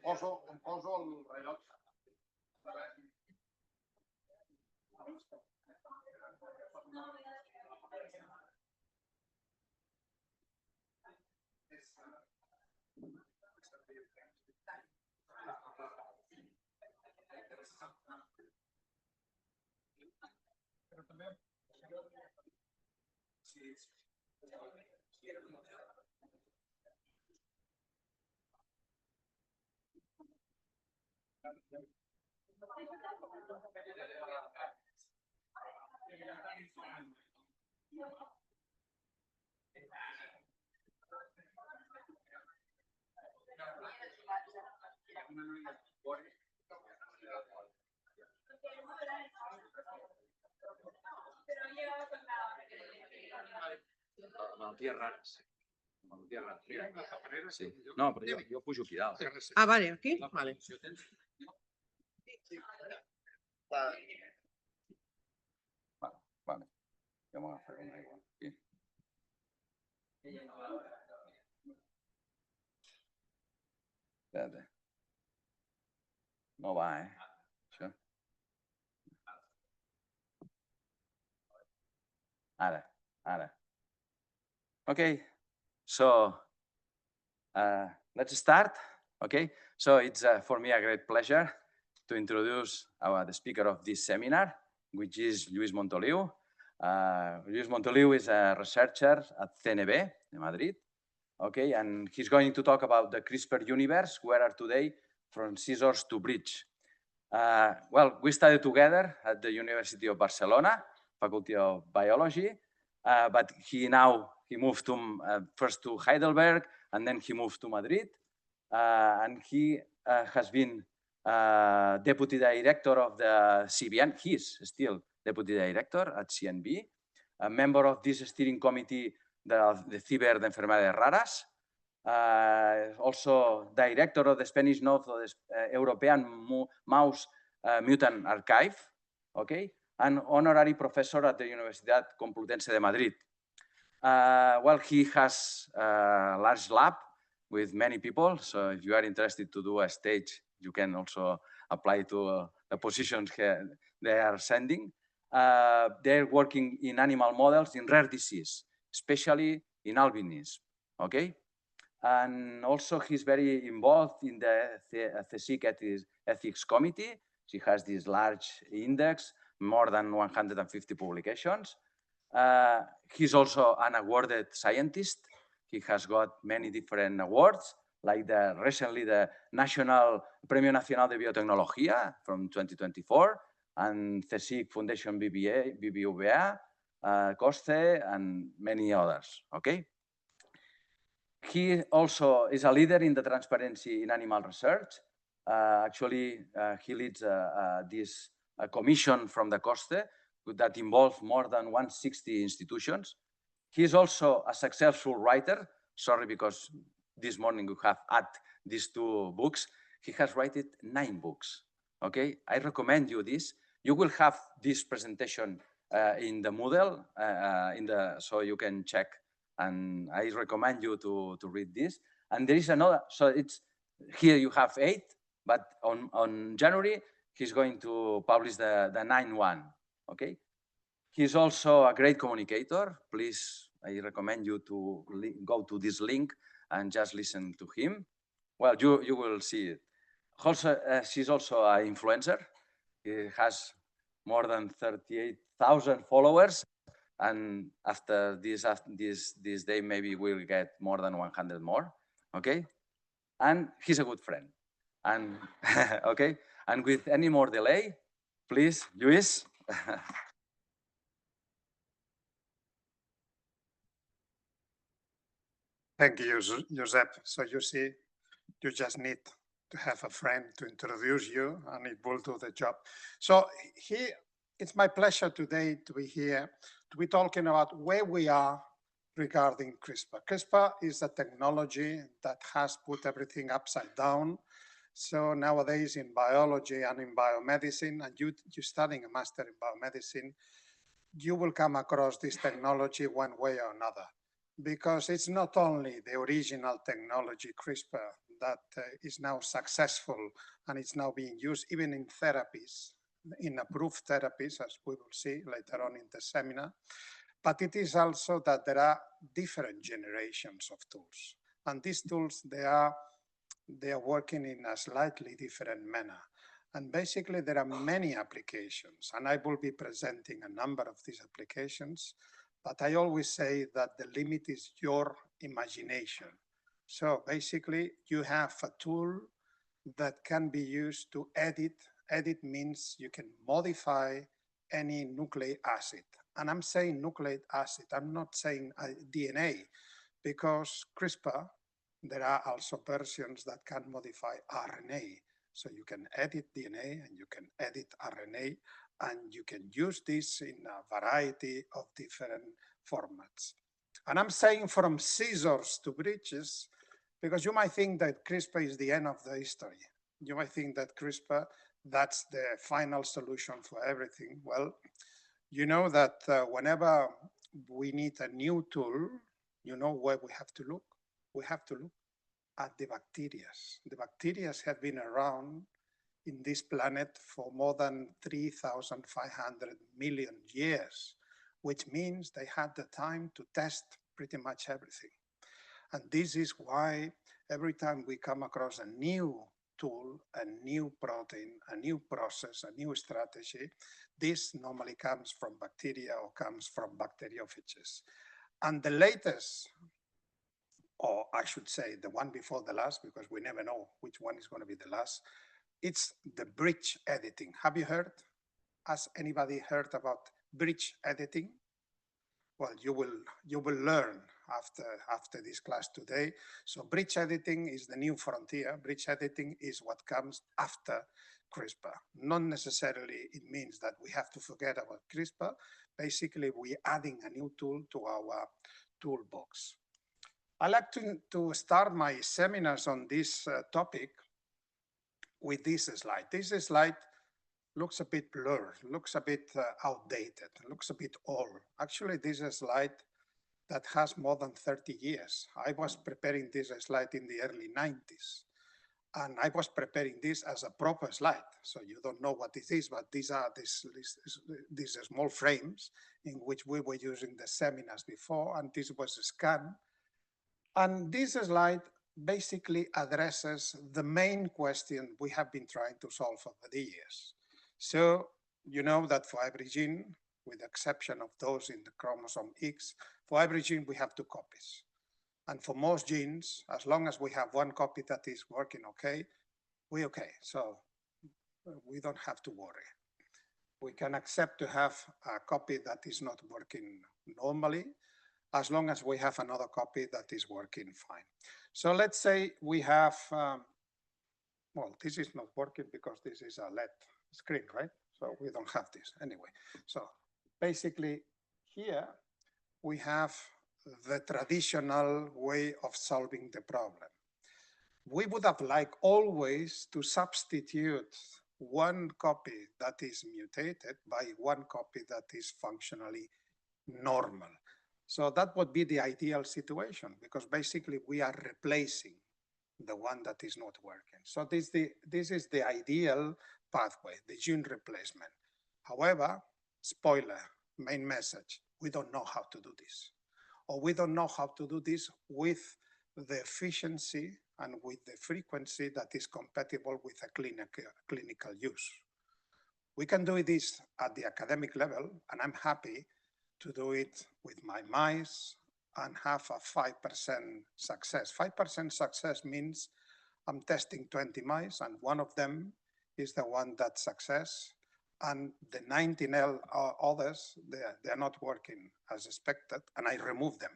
Em poso el rellotge. Però també... Malalties rares. Malalties rares. Sí. No, però jo pujo aquí dalt. Ah, vale, aquí? Vale. Vale. Ja m'agafo una aigua. Espera't. No va, Això. Ara. Okay, so let's start. Okay, so it's for me a great pleasure to introduce the speaker of this seminar, which is Lluís Montoliu. Lluís Montoliu is a researcher at CNV in Madrid. Okay, and he's going to talk about the CRISPR Universe, where are today from scissors to bridge. Well, we studied together at the University of Barcelona, Faculty of Biology. but he moved to first to Heidelberg, and then he moved to Madrid, and he has been deputy director of the CBN. He is still deputy director at CNB, a member of this steering committee de CIBER de Enfermedades Raras, also director of the Spanish Note of the European Mouse Mutant Archive, okay, and honorary professor at the Universidad Complutense de Madrid. Well, he has a large lab with many people, so if you are interested to do a stage, you can also apply to the positions they are sending. They're working in animal models in rare disease, especially in albinism, okay? And also he's very involved in the CSIR ethics committee. She has this large index, more than 150 publications. He's also an awarded scientist. He has got many different awards, like recently the National Premio Nacional de Biotecnología from 2024, and CSIC Foundation BBVA, COSTE, and many others, okay? He also is a leader in the transparency in animal research. Actually, he leads this commission from the COSTE that involves more than 160 institutions. He is also a successful writer. Sorry, because this morning we have added these 2 books. He has written 9 books, okay? I recommend you this. You will have this presentation in the Moodle, so you can check. And I recommend you to read this. And there is another, so it's here you have 8, but on January, he's going to publish the 9th one, okay? He's also a great communicator. Please, I recommend you to go to this link and just listen to him. Well, you will see it. Also, she's also an influencer. He has more than 38,000 followers. And after this day, maybe we'll get more than 100 more, okay? And he's a good friend. And okay, and with any more delay, please, Lluís. Thank you, Josep. So you see, you just need to have a friend to introduce you, and it will do the job. So it's my pleasure today to be here, to be talking about where we are regarding CRISPR. CRISPR is a technology that has put everything upside down. So nowadays in biology and in biomedicine, and you're studying a master in biomedicine, you will come across this technology one way or another, because it's not only the original technology, CRISPR, that is now successful and it's now being used even in therapies, in approved therapies, as we will see later on in the seminar, but it is also that there are different generations of tools. And these tools, they are working in a slightly different manner. And basically there are many applications, and I will be presenting a number of these applications, but I always say that the limit is your imagination. So basically you have a tool that can be used to edit. Edit means you can modify any nucleic acid. And I'm saying nucleic acid, I'm not saying DNA, because CRISPR, there are also versions that can modify RNA. So you can edit DNA and you can edit RNA, and you can use this in a variety of different formats. And I'm saying from scissors to bridges, because you might think that CRISPR is the end of the history. You might think that CRISPR, that's the final solution for everything. Well, you know that whenever we need a new tool, you know where we have to look? We have to look at the bacteria. The bacteria have been around in this planet for more than 3,500 million years, which means they had the time to test pretty much everything. And this is why every time we come across a new tool, a new protein, a new process, a new strategy, this normally comes from bacteria or comes from bacteriophages. And the latest, or I should say the one before the last, because we never know which one is going to be the last, it's the bridge editing. Have you heard? Has anybody heard about bridge editing? well, you will learn after this class today. So bridge editing is the new frontier. Bridge editing is what comes after CRISPR. Not necessarily it means that we have to forget about CRISPR. Basically, we're adding a new tool to our toolbox. I like to start my seminars on this topic with this slide. This slide looks a bit blurred, looks a bit outdated, looks a bit old. Actually, this is a slide that has more than 30 years. I was preparing this slide in the early 90s, and I was preparing this as a proper slide. So you don't know what it is, but these are these small frames in which we were using the seminars before, and this was a scan. And this slide basically addresses the main question we have been trying to solve over the years. So you know that for every gene, with the exception of those in the chromosome X, for every gene we have 2 copies. And for most genes, as long as we have 1 copy that is working okay, we're okay. So we don't have to worry. We can accept to have a copy that is not working normally, as long as we have another copy that is working fine. So let's say we have, well, this is not working because this is a LED screen, right? So we don't have this anyway. So basically here we have the traditional way of solving the problem. We would have liked always to substitute 1 copy that is mutated by 1 copy that is functionally normal. So that would be the ideal situation, because basically we are replacing the one that is not working. So this is the ideal pathway, the gene replacement. However, spoiler, main message, we don't know how to do this. Or we don't know how to do this with the efficiency and with the frequency that is compatible with a clinical use. We can do this at the academic level, and I'm happy to do it with my mice and have a 5% success. 5% success means I'm testing 20 mice and one of them is the one that success, and the 19 others, they're not working as expected, and I remove them.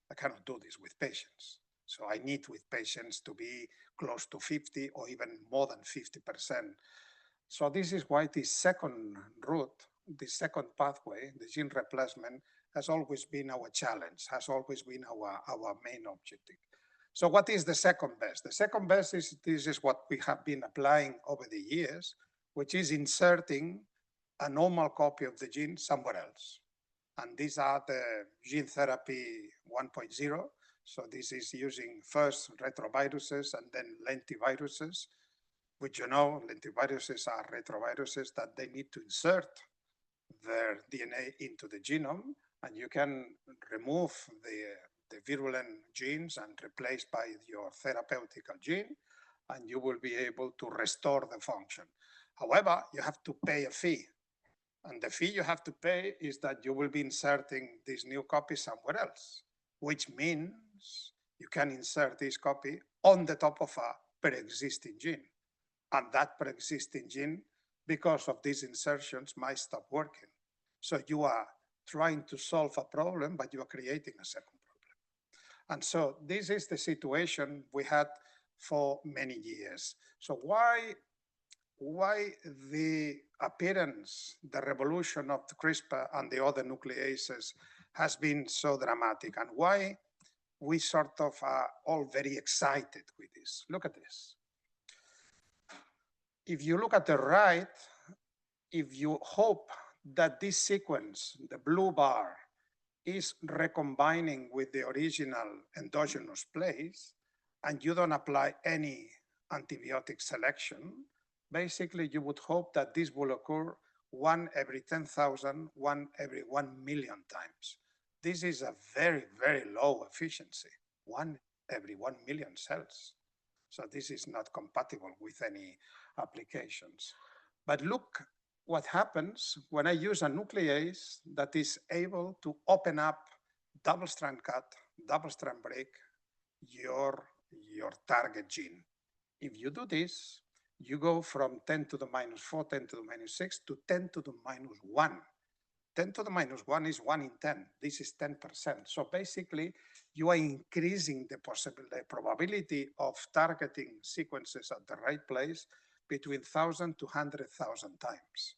I cannot do this with patients. So I need with patients to be close to 50 or even more than 50%. So this is why the second route, the second pathway, the gene replacement, has always been our challenge, has always been our main objective. So what is the second best? The second best is, this is what we have been applying over the years, which is inserting a normal copy of the gene somewhere else. And these are the gene therapy 1.0. So this is using first retroviruses and then lentiviruses, which you know, lentiviruses are retroviruses that they need to insert their DNA into the genome, and you can remove the virulent genes and replace by your therapeutical gene, and you will be able to restore the function. However, you have to pay a fee. And the fee you have to pay is that you will be inserting this new copy somewhere else, which means you can insert this copy on the top of a pre-existing gene. And that pre-existing gene, because of these insertions, might stop working. So you are trying to solve a problem, but you are creating a second problem. And so this is the situation we had for many years. So why the appearance, the revolution of the CRISPR and the other nucleases has been so dramatic, and why we sort of are all very excited with this? Look at this. If you look at the right, if you hope that this sequence, the blue bar, is recombining with the original endogenous place, and you don't apply any antibiotic selection, basically you would hope that this will occur 1 every 10,000, 1 every 1 million times. This is a very, very low efficiency, 1 every 1 million cells. So this is not compatible with any applications. But look what happens when I use a nuclease that is able to open up double-strand cut, double-strand break your target gene. If you do this, you go from 10 to the -4, 10 to the -6 to 10 to the -1. 10 to the minus 1 is 1 in 10. This is 10%. So basically, you are increasing the probability of targeting sequences at the right place between 1,000 to 100,000 times.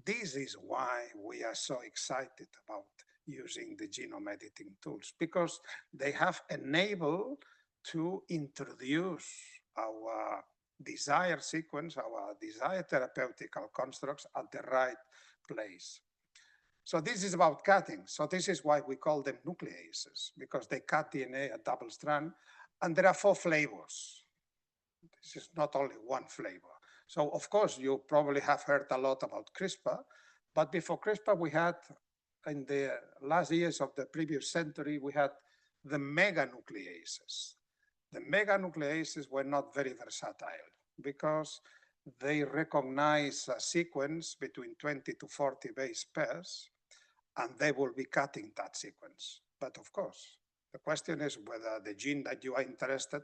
This is why we are so excited about using the genome editing tools, because they have enabled to introduce our desired sequence, our desired therapeutical constructs at the right place. So this is about cutting. So this is why we call them nucleases, because they cut DNA at double strand, and there are 4 flavors. This is not only one flavor. So of course, you probably have heard a lot about CRISPR, but before CRISPR, we had, in the last years of the previous century, we had the meganucleases. The meganucleases were not very versatile because they recognize a sequence between 20 to 40 base pairs, and they will be cutting that sequence. But of course, the question is whether the gene that you are interested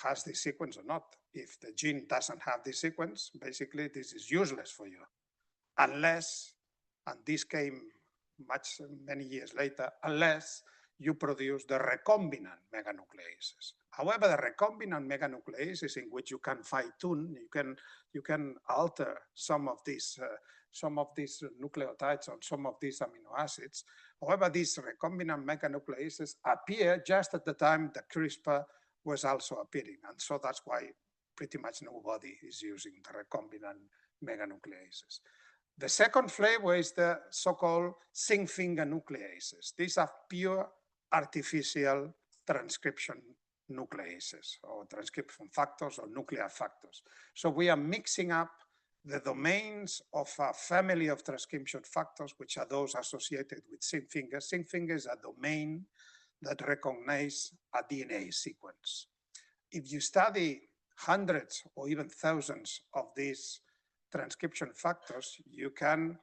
has this sequence or not. If the gene doesn't have this sequence, basically this is useless for you, unless, and this came many years later, unless you produce the recombinant meganucleases. However, the recombinant meganucleases, in which you can fine-tune, you can alter some of these nucleotides or some of these amino acids. However, these recombinant meganucleases appear just at the time that CRISPR was also appearing, and so that's why pretty much nobody is using the recombinant meganucleases. The second flavor is the so-called zinc finger nucleases. These are pure artificial transcription nucleases, or transcription factors, or nuclear factors. So we are mixing up the domains of a family of transcription factors, which are those associated with zinc fingers. Zinc finger is a domain that recognize a DNA sequence. If you study hundreds or even thousands of these transcription factors, you can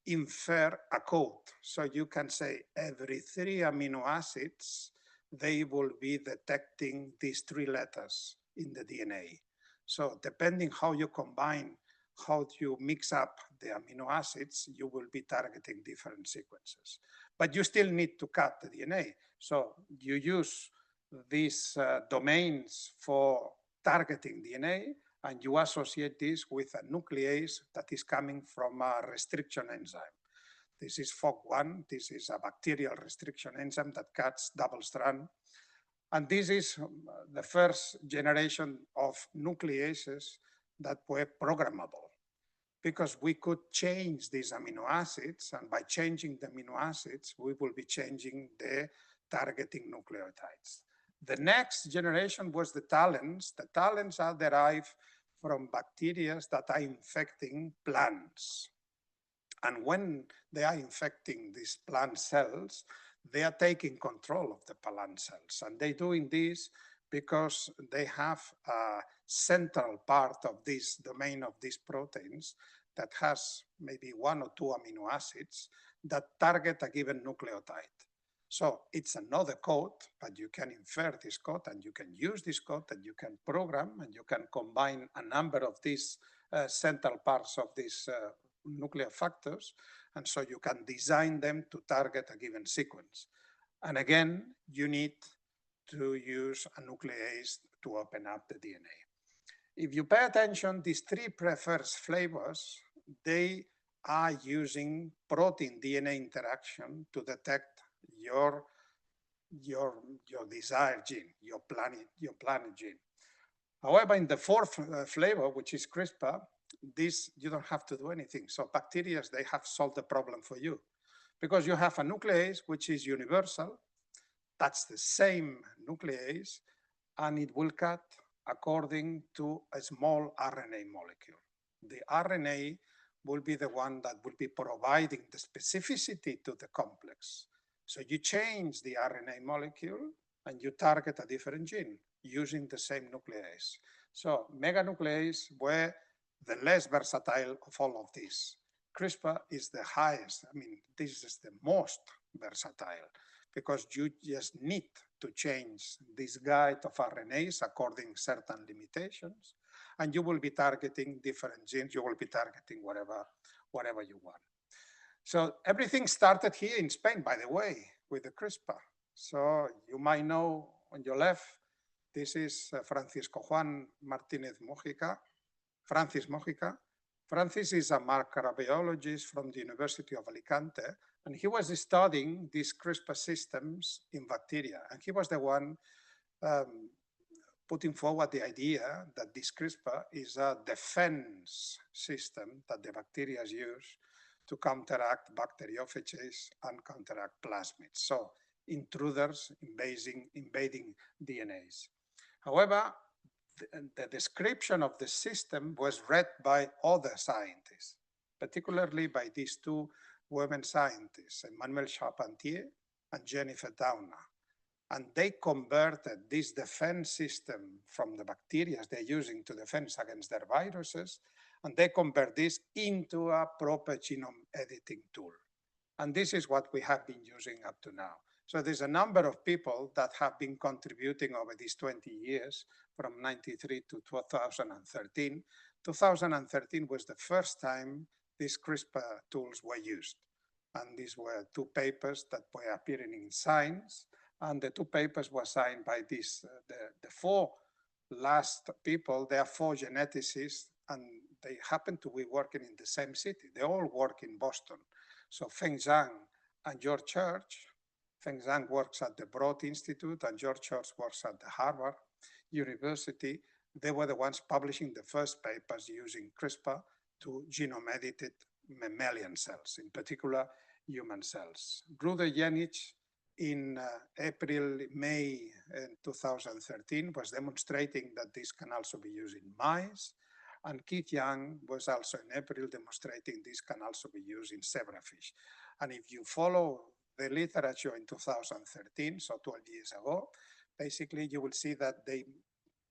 infer a code. So you can say every 3 amino acids, they will be detecting these 3 letters in the DNA. So depending how you combine, how you mix up the amino acids, you will be targeting different sequences. But you still need to cut the DNA. So you use these domains for targeting DNA, and you associate this with a nuclease that is coming from a restriction enzyme. This is FOC1. This is a bacterial restriction enzyme that cuts double strand. And this is the first generation of nucleases that were programmable, because we could change these amino acids, and by changing the amino acids, we will be changing the targeting nucleotides. The next generation was the talents. The talents are derived from bacteria that are infecting plants. And when they are infecting these plant cells, they are taking control of the plant cells. And they're doing this because they have a central part of this domain of these proteins that has maybe 1 or 2 amino acids that target a given nucleotide. So it's another code, but you can infer this code, and you can use this code, and you can program, and you can combine a number of these central parts of these nuclear factors, and so you can design them to target a given sequence. And again, you need to use a nuclease to open up the DNA. If you pay attention, these 3 preferred flavors, they are using protein-DNA interaction to detect your desired gene, your planet gene. However, in the 4th flavor, which is CRISPR, this you don't have to do anything. So bacteria, they have solved the problem for you, because you have a nuclease which is universal. That's the same nuclease, and it will cut according to a small RNA molecule. The RNA will be the one that will be providing the specificity to the complex. So you change the RNA molecule and you target a different gene using the same nuclease. So meganuclease were the less versatile of all of these. CRISPR is the highest. I mean, this is the most versatile, because you just need to change this guide of RNAs according to certain limitations, and you will be targeting different genes. You will be targeting whatever you want. So everything started here in Spain, by the way, with the CRISPR. So you might know on your left, this is Francisco Juan Martinez Mojica, Francis Mojica. Francis is a microbiologist from the University of Alicante, and he was studying these CRISPR systems in bacteria. And he was the one putting forward the idea that this CRISPR is a defense system that the bacteria use to counteract bacteriophages and counteract plasmids. So intruders invading DNAs. However, the description of the system was read by other scientists, particularly by these two women scientists, Emmanuelle Charpentier and Jennifer Doudna. And they converted this defense system from the bacteria they're using to defend against their viruses, and they convert this into a proper genome editing tool. And this is what we have been using up to now. So there's a number of people that have been contributing over these 20 years, from 93 to 2013. 2013 was the first time these CRISPR tools were used. And these were two papers that were appearing in Science. And the two papers were signed by these, the four last people. They are four geneticists, and they happen to be working in the same city. They all work in Boston. So Feng Zhang and George Church. Feng Zhang works at the Broad Institute, and George Church works at the Harvard University. They were the ones publishing the first papers using CRISPR to genome-edited mammalian cells, in particular human cells. Ruder Jenich in May 2013 was demonstrating that this can also be used in mice. And Keith Young was also in April demonstrating this can also be used in zebrafish. And if you follow the literature in 2013, so 12 years ago, basically you will see that they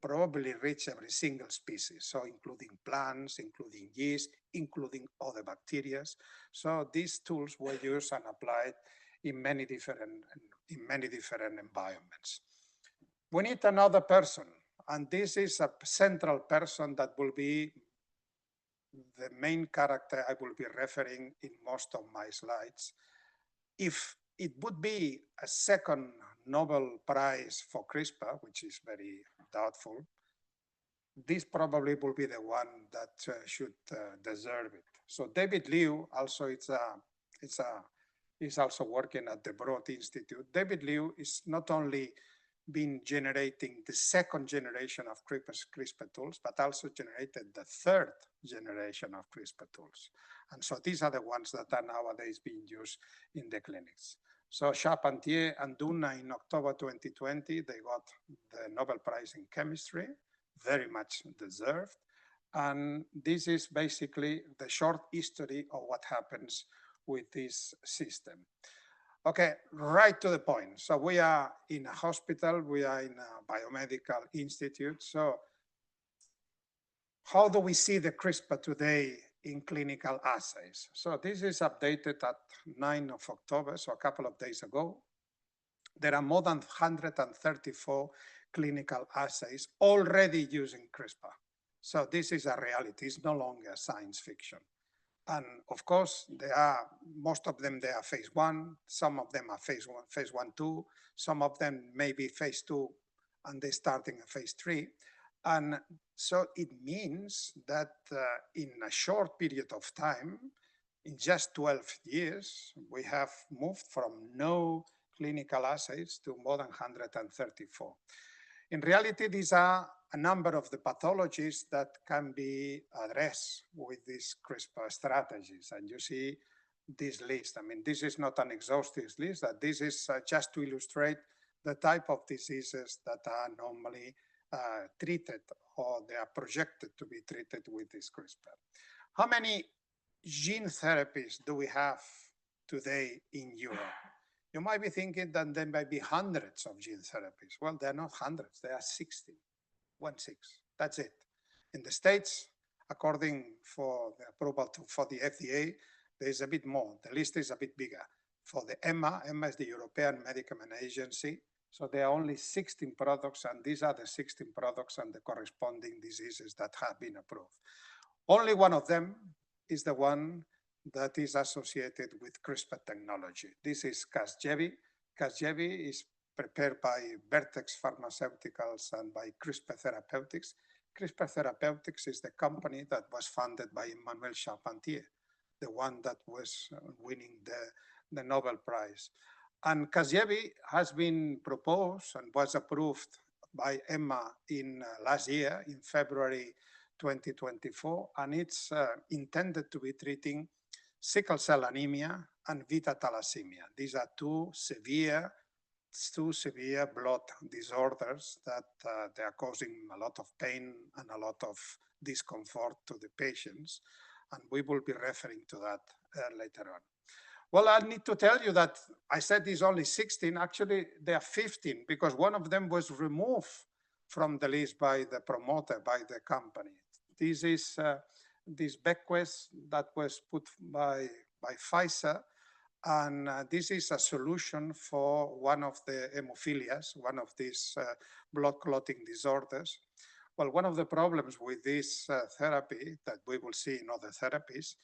probably reach every single species, so including plants, including yeast, including other bacteria. So these tools were used and applied in many different environments. We need another person, and this is a central person that will be the main character I will be referring in most of my slides. If it would be a second Nobel Prize for CRISPR, which is very doubtful, this probably will be the one that should deserve it. So David Liu also is also working at the Broad Institute. David Liu is not only been generating the second generation of CRISPR tools, but also generated the third generation of CRISPR tools. And so these are the ones that are nowadays being used in the clinics. So Charpentier and Doudna in October 2020, they got the Nobel Prize in Chemistry, very much deserved. And this is basically the short history of what happens with this system. Okay, right to the point. So we are in a hospital, we are in a biomedical institute. So how do we see the CRISPR today in clinical assays? So this is updated at 9 of October, so a couple of days ago. There are more than 134 clinical assays already using CRISPR. So this is a reality, it's no longer science fiction. And of course, there are, most of them, they are phase 1, some of them are phase 1-2, some of them may be phase 2, and they're starting a phase 3. And so it means that in a short period of time, in just 12 years, we have moved from no clinical assays to more than 134. In reality, these are a number of the pathologies that can be addressed with these CRISPR strategies. And you see this list. I mean, this is not an exhaustive list, that this is just to illustrate the type of diseases that are normally treated, or they are projected to be treated with this CRISPR. How many gene therapies do we have today in Europe? You might be thinking that there might be hundreds of gene therapies. Well, they're not hundreds, they are 60, 1-6, that's it. In the States, according for the approval for the FDA, there's a bit more, the list is a bit bigger. For the EMA is the European Medicament Agency, so there are only 16 products, and these are the 16 products and the corresponding diseases that have been approved. Only one of them is the one that is associated with CRISPR technology. This is Casgevy. Casgevy is prepared by Vertex Pharmaceuticals and by CRISPR Therapeutics. CRISPR Therapeutics is the company that was founded by Emmanuel Charpentier, the one that was winning the Nobel Prize. And Casgevy has been proposed and was approved by EMA in last year, in February 2024, and it's intended to be treating sickle cell anemia and beta thalassemia. These are two severe blood disorders that they are causing a lot of pain and a lot of discomfort to the patients, and we will be referring to that later on. Well, I need to tell you that I said there's only 16, actually there are 15, because one of them was removed from the list by the promoter, by the company. This is this bequest that was put by Pfizer, and this is a solution for one of the hemophilias, one of these blood clotting disorders. Well, one of the problems with this therapy that we will see in other therapies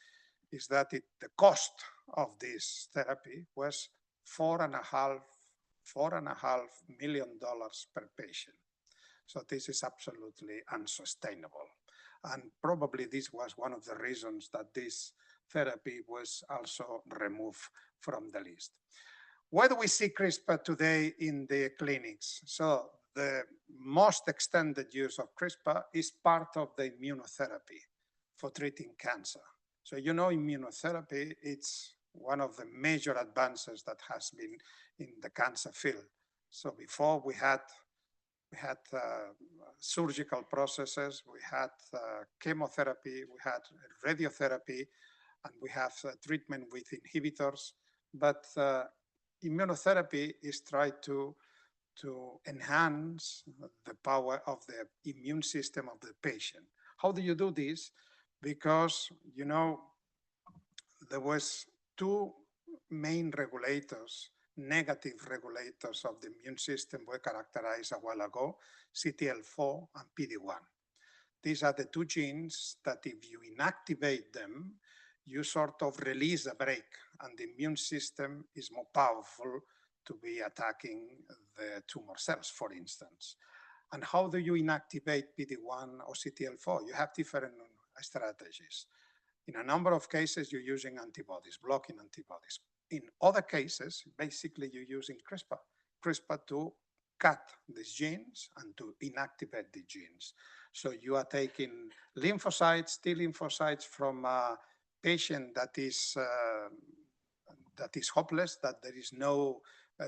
is that the cost of this therapy was $4.5 million per patient. So this is absolutely unsustainable. And probably this was one of the reasons that this therapy was also removed from the list. Where do we see CRISPR today in the clinics? So the most extended use of CRISPR is part of the immunotherapy for treating cancer. So you know, immunotherapy, it's one of the major advances that has been in the cancer field. So before we had surgical processes, we had chemotherapy, we had radiotherapy, and we have treatment with inhibitors. But immunotherapy is tried to enhance the power of the immune system of the patient. How do you do this? Because, you know, there was two main regulators, negative regulators of the immune system were characterized a while ago, CTL4 and PD1. These are the two genes that if you inactivate them, you sort of release a brake and the immune system is more powerful to be attacking the tumor cells, for instance. And how do you inactivate PD1 or CTL4? You have different strategies. In a number of cases, you're using antibodies, blocking antibodies. In other cases, basically you're using CRISPR to cut these genes and to inactivate the genes. So you are taking lymphocytes, T lymphocytes from a patient that is hopeless, that there is no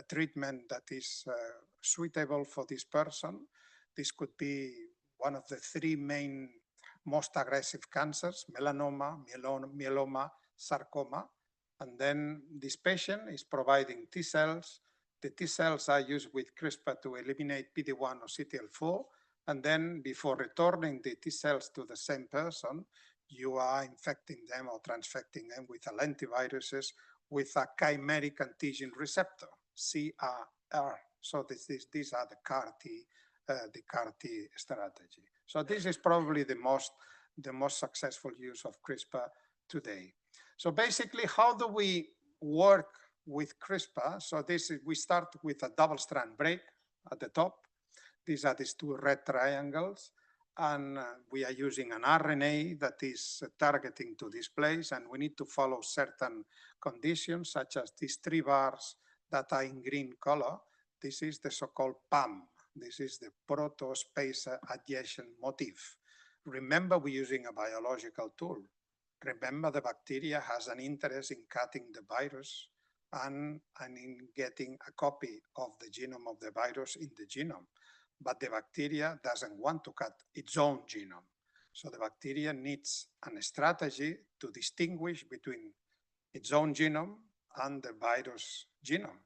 treatment that is suitable for this person. This could be one of the three main most aggressive cancers, melanoma, myeloma, sarcoma. And then this patient is providing T cells. The T cells are used with CRISPR to eliminate PD1 or CTL4. And then before returning the T cells to the same person, you are infecting them or transfecting them with lentiviruses with a chimeric antigen receptor, CRR. So these are the CAR-T strategy. So this is probably the most successful use of CRISPR today. So basically, how do we work with CRISPR? So we start with a double-strand break at the top. These are these two red triangles. And we are using an RNA that is targeting to this place. And we need to follow certain conditions, such as these three bars that are in green color. This is the so-called PAM. This is the proto-spacer adhesion motif. Remember, we're using a biological tool. Remember, the bacteria has an interest in cutting the virus and in getting a copy of the genome of the virus in the genome. But the bacteria doesn't want to cut its own genome. So the bacteria needs a strategy to distinguish between its own genome and the virus genome.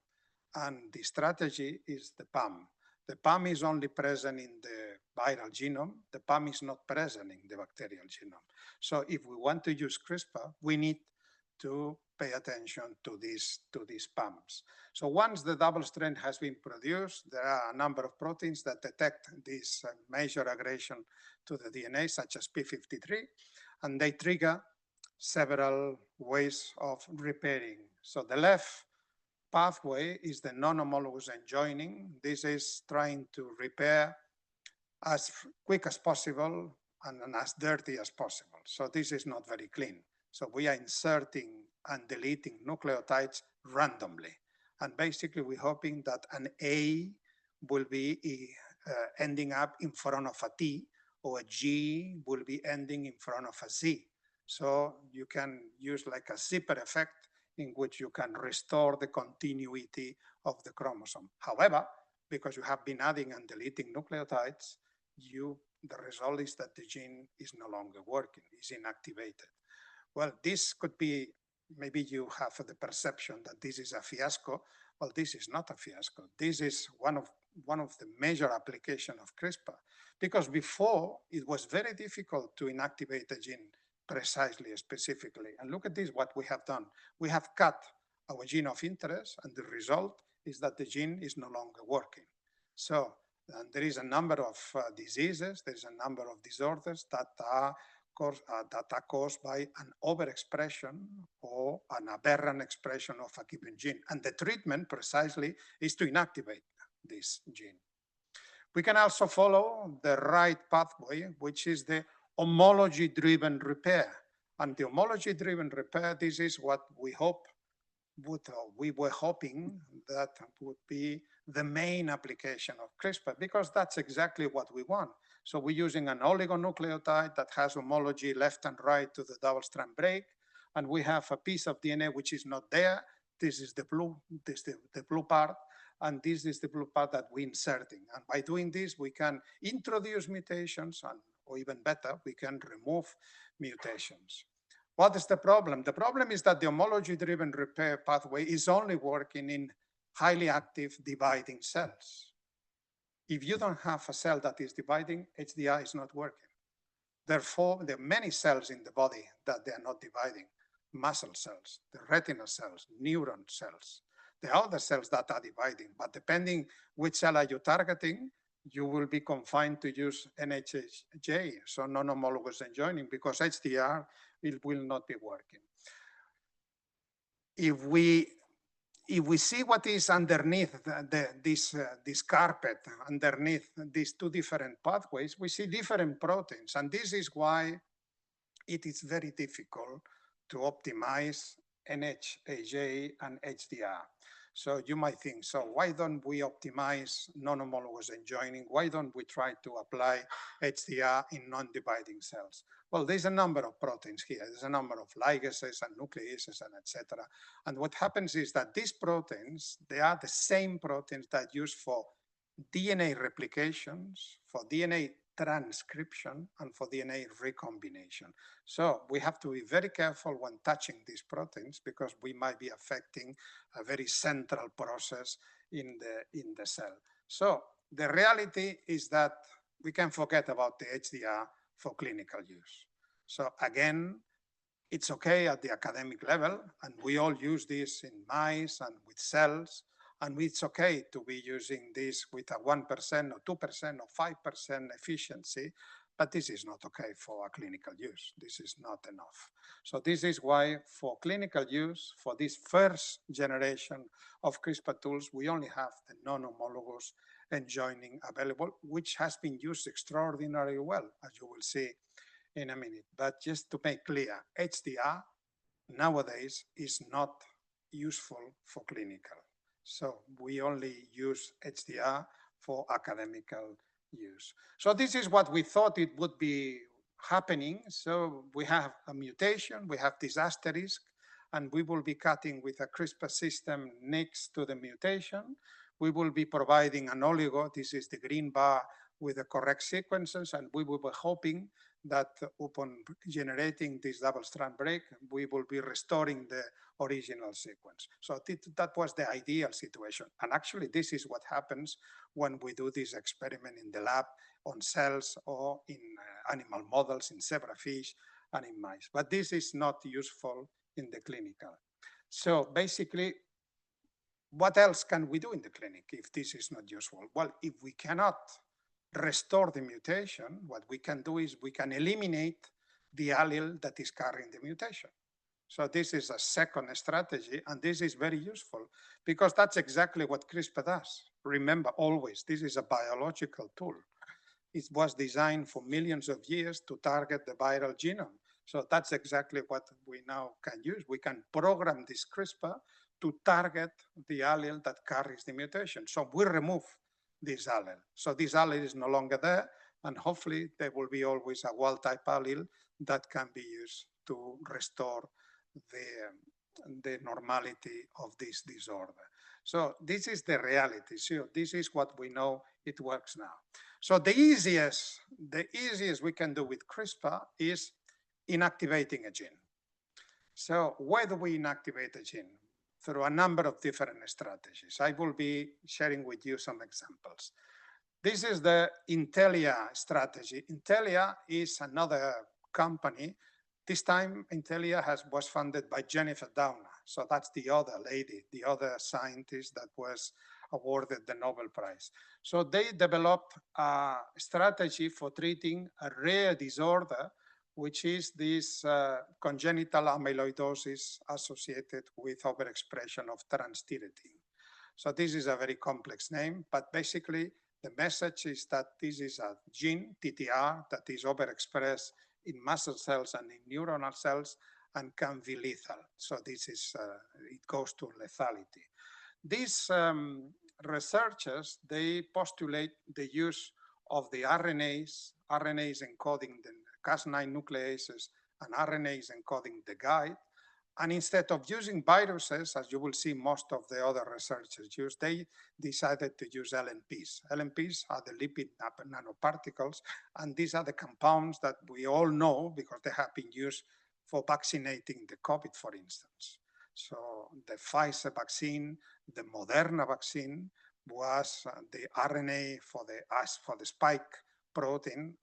And the strategy is the PAM. The PAM is only present in the viral genome. The PAM is not present in the bacterial genome. So if we want to use CRISPR, we need to pay attention to these PAMs. So once the double strand has been produced, there are a number of proteins that detect this major aggression to the DNA, such as p53, and they trigger several ways of repairing. So the left pathway is the non-homologous enjoining. This is trying to repair as quick as possible and as dirty as possible. So this is not very clean. So we are inserting and deleting nucleotides randomly. And basically we're hoping that an A will be ending up in front of a T, or a G will be ending in front of a Z. So you can use like a zipper effect in which you can restore the continuity of the chromosome. However, because you have been adding and deleting nucleotides, the result is that the gene is no longer working, is inactivated. Well, this could be, maybe you have the perception that this is a fiasco. Well, this is not a fiasco. This is one of the major applications of CRISPR, because before it was very difficult to inactivate a gene precisely, specifically. And look at this, what we have done. We have cut our gene of interest, and the result is that the gene is no longer working. So there is a number of diseases, there is a number of disorders that are caused by an overexpression or an aberrant expression of a given gene. And the treatment precisely is to inactivate this gene. We can also follow the right pathway, which is the homology-driven repair. And the homology-driven repair, this is what we were hoping that would be the main application of CRISPR, because that's exactly what we want. So we're using an oligonucleotide that has homology left and right to the double-strand break, and we have a piece of DNA which is not there. This is the blue part, and this is the blue part that we're inserting. And by doing this, we can introduce mutations, or even better, we can remove mutations. What is the problem? The problem is that the homology-driven repair pathway is only working in highly active dividing cells. If you don't have a cell that is dividing, HDR is not working. Therefore, there are many cells in the body that they are not dividing. Muscle cells, the retina cells, neuron cells. There are other cells that are dividing, but depending which cell are you targeting, you will be confined to use NHJ, so non-homologous enjoining, because HDR it will not be working. If we see what is underneath this carpet, underneath these two different pathways, we see different proteins. And this is why it is very difficult to optimize NHJ and HDR. So you might think, so why don't we optimize non-homologous enjoining? Why don't we try to apply HDR in non-dividing cells? Well, there's a number of proteins here. There's a number of ligases and nucleases and etc. And what happens is that these proteins, they are the same proteins that are used for DNA replications, for DNA transcription, and for DNA recombination. So we have to be very careful when touching these proteins, because we might be affecting a very central process in the cell. So the reality is that we can forget about the HDR for clinical use. So again, it's okay at the academic level, and we all use this in mice and with cells, and it's okay to be using this with a 1% or 2% or 5% efficiency, but this is not okay for a clinical use. This is not enough. So this is why for clinical use, for this first generation of CRISPR tools, we only have the non-homologous enjoining available, which has been used extraordinarily well, as you will see in a minute. But just to make clear, HDR nowadays is not useful for clinical. So we only use HDR for academical use. So this is what we thought it would be happening. So we have a mutation, we have this asterisk, and we will be cutting with a CRISPR system next to the mutation. We will be providing an oligo. This is the green bar with the correct sequences, and we will be hoping that upon generating this double-strand break, we will be restoring the original sequence. So that was the ideal situation. And actually, this is what happens when we do this experiment in the lab on cells or in animal models, in zebrafish and in mice. But this is not useful in the clinical. So basically, what else can we do in the clinic if this is not useful? Well, if we cannot restore the mutation, what we can do is we can eliminate the allele that is carrying the mutation. So this is a second strategy, and this is very useful because that's exactly what CRISPR does. Remember, always, this is a biological tool. It was designed for millions of years to target the viral genome. So that's exactly what we now can use. We can program this CRISPR to target the allele that carries the mutation. So we remove this allele. So this allele is no longer there, and hopefully there will be always a wild-type allele that can be used to restore the normality of this disorder. So this is the reality. So this is what we know it works now. So the easiest we can do with CRISPR is inactivating a gene. So where do we inactivate a gene? Through a number of different strategies. I will be sharing with you some examples. This is the Intellia strategy. Intellia is another company. This time, Intellia was funded by Jennifer Doudna. So that's the other lady, the other scientist that was awarded the Nobel Prize. So they developed a strategy for treating a rare disorder, which is this congenital amyloidosis associated with overexpression of transthyretin. So this is a very complex name, but basically the message is that this is a gene, TTR, that is overexpressed in muscle cells and in neuronal cells and can be lethal. So this is, it goes to lethality. These researchers, they postulate the use of the RNAs encoding the Cas9 nucleases and RNAs encoding the guide. And instead of using viruses, as you will see most of the other researchers use, they decided to use LNPs. LNPs are the lipid nanoparticles, and these are the compounds that we all know because they have been used for vaccinating the COVID, for instance. So the Pfizer vaccine, the Moderna vaccine was the RNA for the spike protein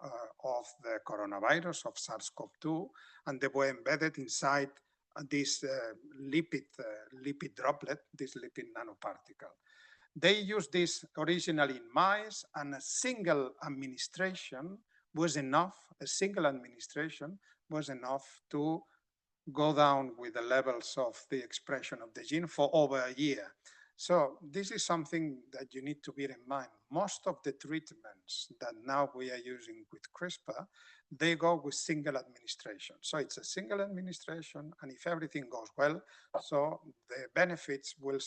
of the coronavirus, of SARS-CoV-2, and they were embedded inside this lipid droplet, this lipid nanoparticle. They used this originally in mice, and a single administration was enough to go down with the levels of the expression of the gene for over a year. So this is something that you need to bear in mind. Most of the treatments that now we are using with CRISPR, they go with single administration. So it's a single administration, and if everything goes well, so the benefits will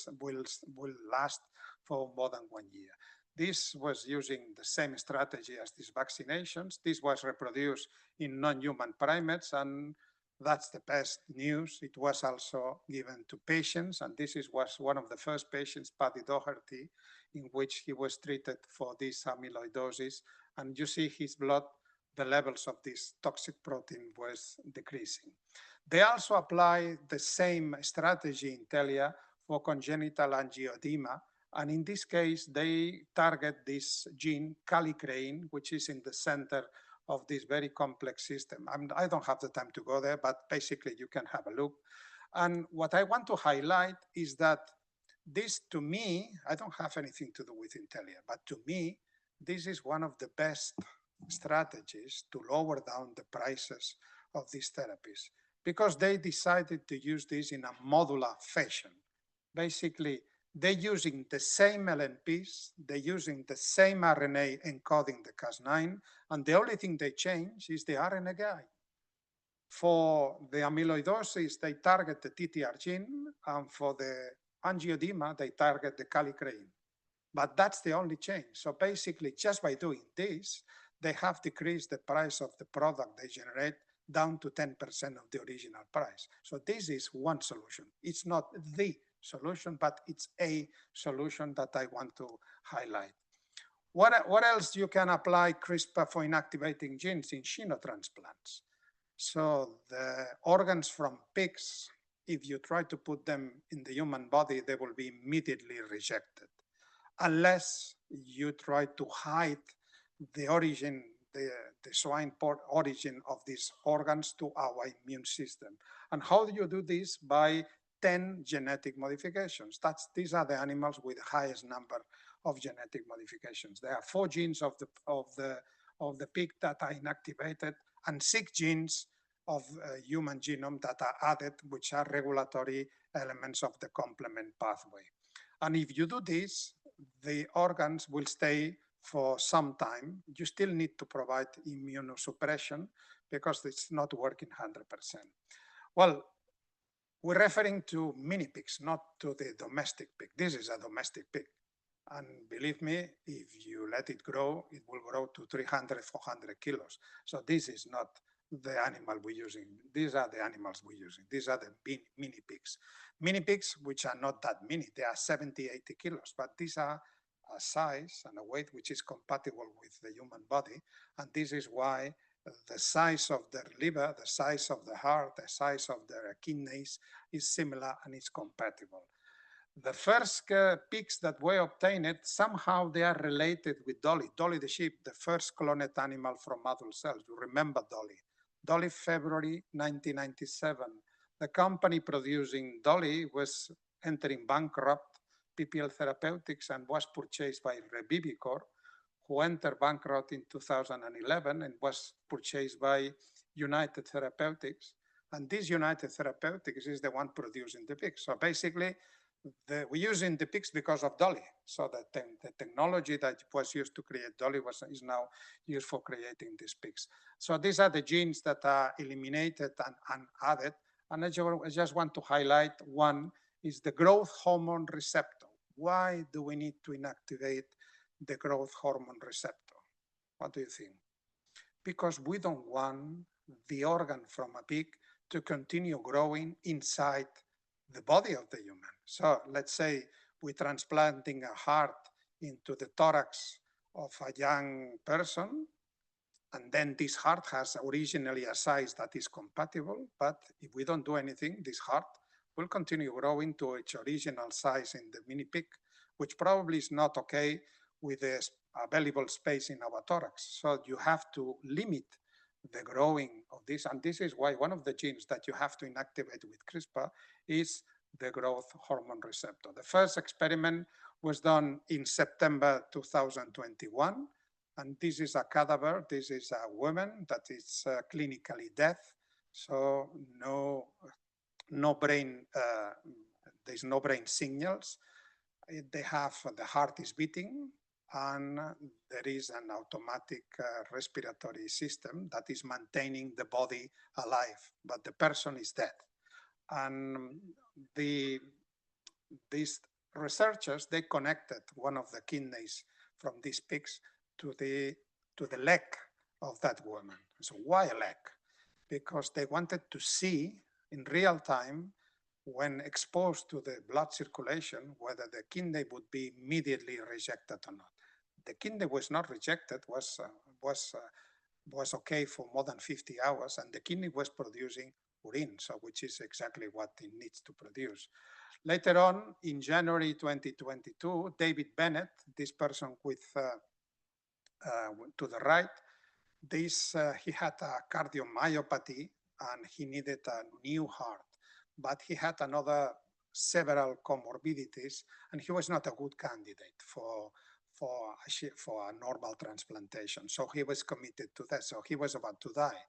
last for more than 1 year. This was using the same strategy as these vaccinations. This was reproduced in non-human primates, and that's the best news. It was also given to patients, and this was one of the first patients, Paddy Doherty, in which he was treated for this amyloidosis. And you see his blood, the levels of this toxic protein was decreasing. They also apply the same strategy in Intellia for congenital angioedema. And in this case, they target this gene, kallikrein, which is in the center of this very complex system. I don't have the time to go there, but basically you can have a look. And what I want to highlight is that this, to me, I don't have anything to do with Intellia, but to me, this is one of the best strategies to lower down the prices of these therapies, because they decided to use this in a modular fashion. Basically, they're using the same LNPs, they're using the same RNA encoding the Cas9, and the only thing they change is the RNA guide. For the amyloidosis, they target the TTR gene, and for the angioedema, they target the kallikrein. But that's the only change. So basically, just by doing this, they have decreased the price of the product they generate down to 10% of the original price. So this is one solution. It's not the solution, but it's a solution that I want to highlight. What else you can apply CRISPR for inactivating genes in xenotransplants? So the organs from pigs, if you try to put them in the human body, they will be immediately rejected, unless you try to hide the origin, the swine port origin of these organs to our immune system. And how do you do this? By 10 genetic modifications. These are the animals with the highest number of genetic modifications. There are 4 genes of the pig that are inactivated, and 6 genes of human genome that are added, which are regulatory elements of the complement pathway. And if you do this, the organs will stay for some time. You still need to provide immunosuppression because it's not working 100%. Well, we're referring to mini pigs, not to the domestic pig. This is a domestic pig. And believe me, if you let it grow, it will grow to 300, 400 kilos. So this is not the animal we're using. These are the animals we're using. These are the mini pigs. Mini pigs, which are not that mini, they are 70, 80 kilos, but these are a size and a weight which is compatible with the human body. And this is why the size of their liver, the size of the heart, the size of their kidneys is similar and is compatible. The first pigs that were obtained, somehow they are related with Dolly. Dolly the sheep, the first cloned animal from adult cells. You remember Dolly. Dolly, February 1997. The company producing Dolly was entering bankrupt, PPL Therapeutics, and was purchased by Revivicor, who entered bankrupt in 2011 and was purchased by United Therapeutics. And this United Therapeutics is the one producing the pigs. So basically, we're using the pigs because of Dolly. So the technology that was used to create Dolly is now used for creating these pigs. So these are the genes that are eliminated and added. And I just want to highlight one is the growth hormone receptor. Why do we need to inactivate the growth hormone receptor? What do you think? Because we don't want the organ from a pig to continue growing inside the body of the human. So let's say we're transplanting a heart into the thorax of a young person, and then this heart has originally a size that is compatible, but if we don't do anything, this heart will continue growing to its original size in the mini pig, which probably is not okay with the available space in our thorax. So you have to limit the growing of this. And this is why one of the genes that you have to inactivate with CRISPR is the growth hormone receptor. The first experiment was done in September 2021. And this is a cadaver. This is a woman that is clinically dead. So there's no brain signals. They have, the heart is beating, and there is an automatic respiratory system that is maintaining the body alive, but the person is dead. And these researchers, they connected one of the kidneys from these pigs to the leg of that woman. So why a leg? Because they wanted to see in real time, when exposed to the blood circulation, whether the kidney would be immediately rejected or not. The kidney was not rejected, was okay for more than 50 hours, and the kidney was producing urine, so which is exactly what it needs to produce. Later on, in January 2022, David Bennett, this person with to the right, he had a cardiomyopathy and he needed a new heart, but he had several comorbidities, and he was not a good candidate for a normal transplantation. So he was committed to that. So he was about to die.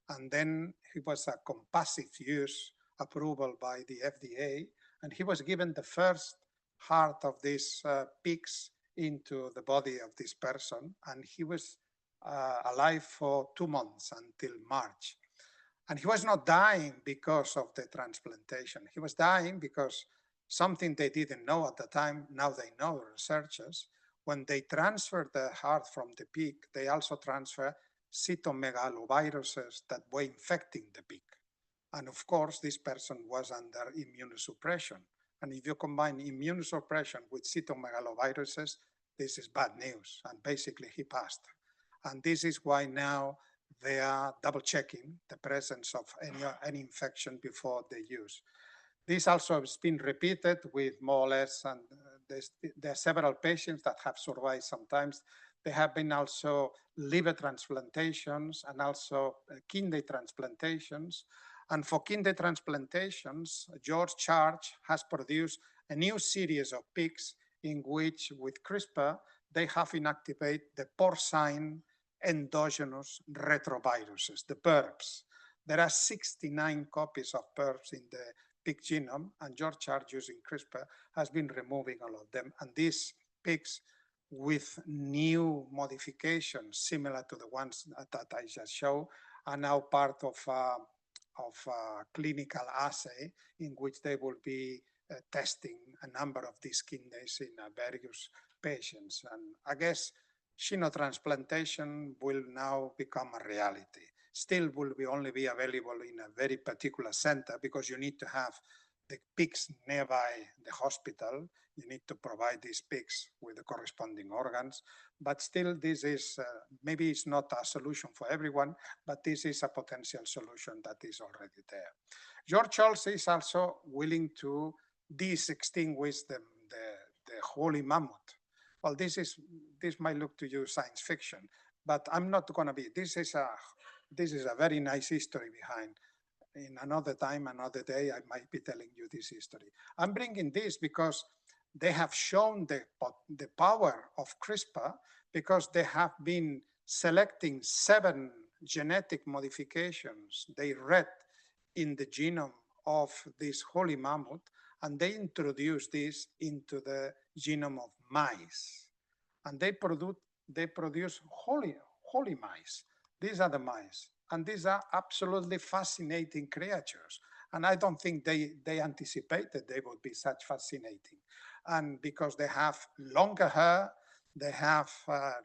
And then he was a compassionate use approval by the FDA, and he was given the first heart of these pigs into the body of this person, and he was alive for 2 months until March. And he was not dying because of the transplantation. He was dying because something they didn't know at the time, now they know, researchers. When they transferred the heart from the pig, they also transfer cytomegaloviruses that were infecting the pig. And of course, this person was under immunosuppression. And if you combine immunosuppression with cytomegaloviruses, this is bad news. And basically, he passed. And this is why now they are double checking the presence of any infection before they use. This also has been repeated with more or less, and there are several patients that have survived sometimes. There have been also liver transplantations and also kidney transplantations. And for kidney transplantations, George Church has produced a new series of pigs in which, with CRISPR, they have inactivated the porcine endogenous retroviruses, the PERVs. There are 69 copies of PERPs in the pig genome, and George Chart using CRISPR has been removing all of them. And these pigs with new modifications similar to the ones that I just showed are now part of a clinical assay in which they will be testing a number of these kidneys in various patients. And I guess xenotransplantation will now become a reality. Still will only be available in a very particular center because you need to have the pigs nearby the hospital. You need to provide these pigs with the corresponding organs. But still, this is, maybe it's not a solution for everyone, but this is a potential solution that is already there. George Charles is also willing to disextinguish the holy mammoth. Well, this might look to you science fiction, but I'm not going to be. This is a very nice history behind. In another time, another day, I might be telling you this history. I'm bringing this because they have shown the power of CRISPR, because they have been selecting 7 genetic modifications they read in the genome of this holy mammoth, and they introduced this into the genome of mice. And they produce holy mice. These are the mice. And these are absolutely fascinating creatures. And I don't think they anticipated they would be such fascinating. And because they have longer hair, they have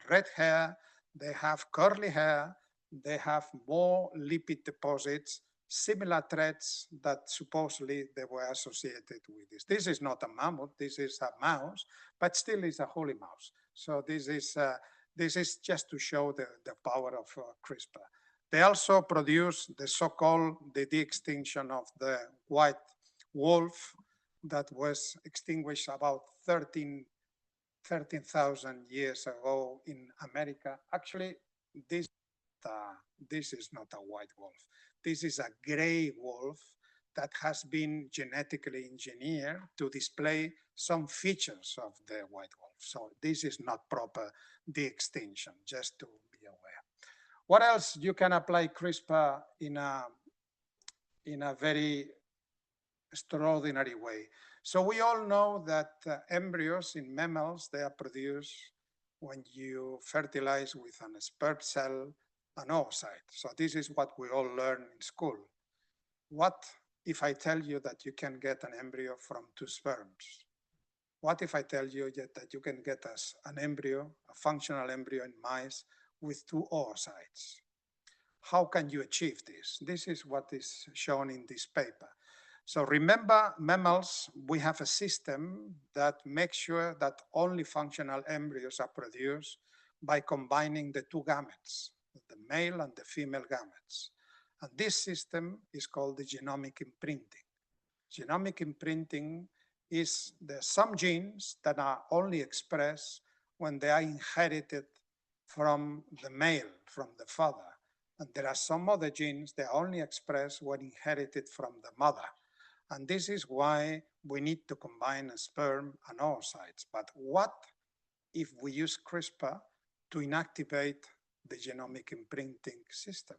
red hair, they have curly hair, they have more lipid deposits, similar traits that supposedly they were associated with this. This is not a mammoth, this is a mouse, but still is a holy mouse. So this is just to show the power of CRISPR. They also produce the so-called de-extinction of the white wolf that was extinguished about 13,000 years ago in America. Actually, this is not a white wolf. This is a gray wolf that has been genetically engineered to display some features of the white wolf. So this is not proper de-extinction, just to be aware. What else? You can apply CRISPR in a very extraordinary way. So we all know that embryos in mammals, they are produced when you fertilize with a sperm cell, an oocyte. So this is what we all learn in school. What if I tell you that you can get an embryo from 2 sperms? What if I tell you that you can get an embryo, a functional embryo in mice with 2 oocytes? How can you achieve this? This is what is shown in this paper. So remember, mammals, we have a system that makes sure that only functional embryos are produced by combining the 2 gametes, the male and the female gametes. And this system is called the genomic imprinting. Genomic imprinting is some genes that are only expressed when they are inherited from the male, from the father. And there are some other genes that are only expressed when inherited from the mother. And this is why we need to combine a sperm and oocytes. But what if we use CRISPR to inactivate the genomic imprinting system?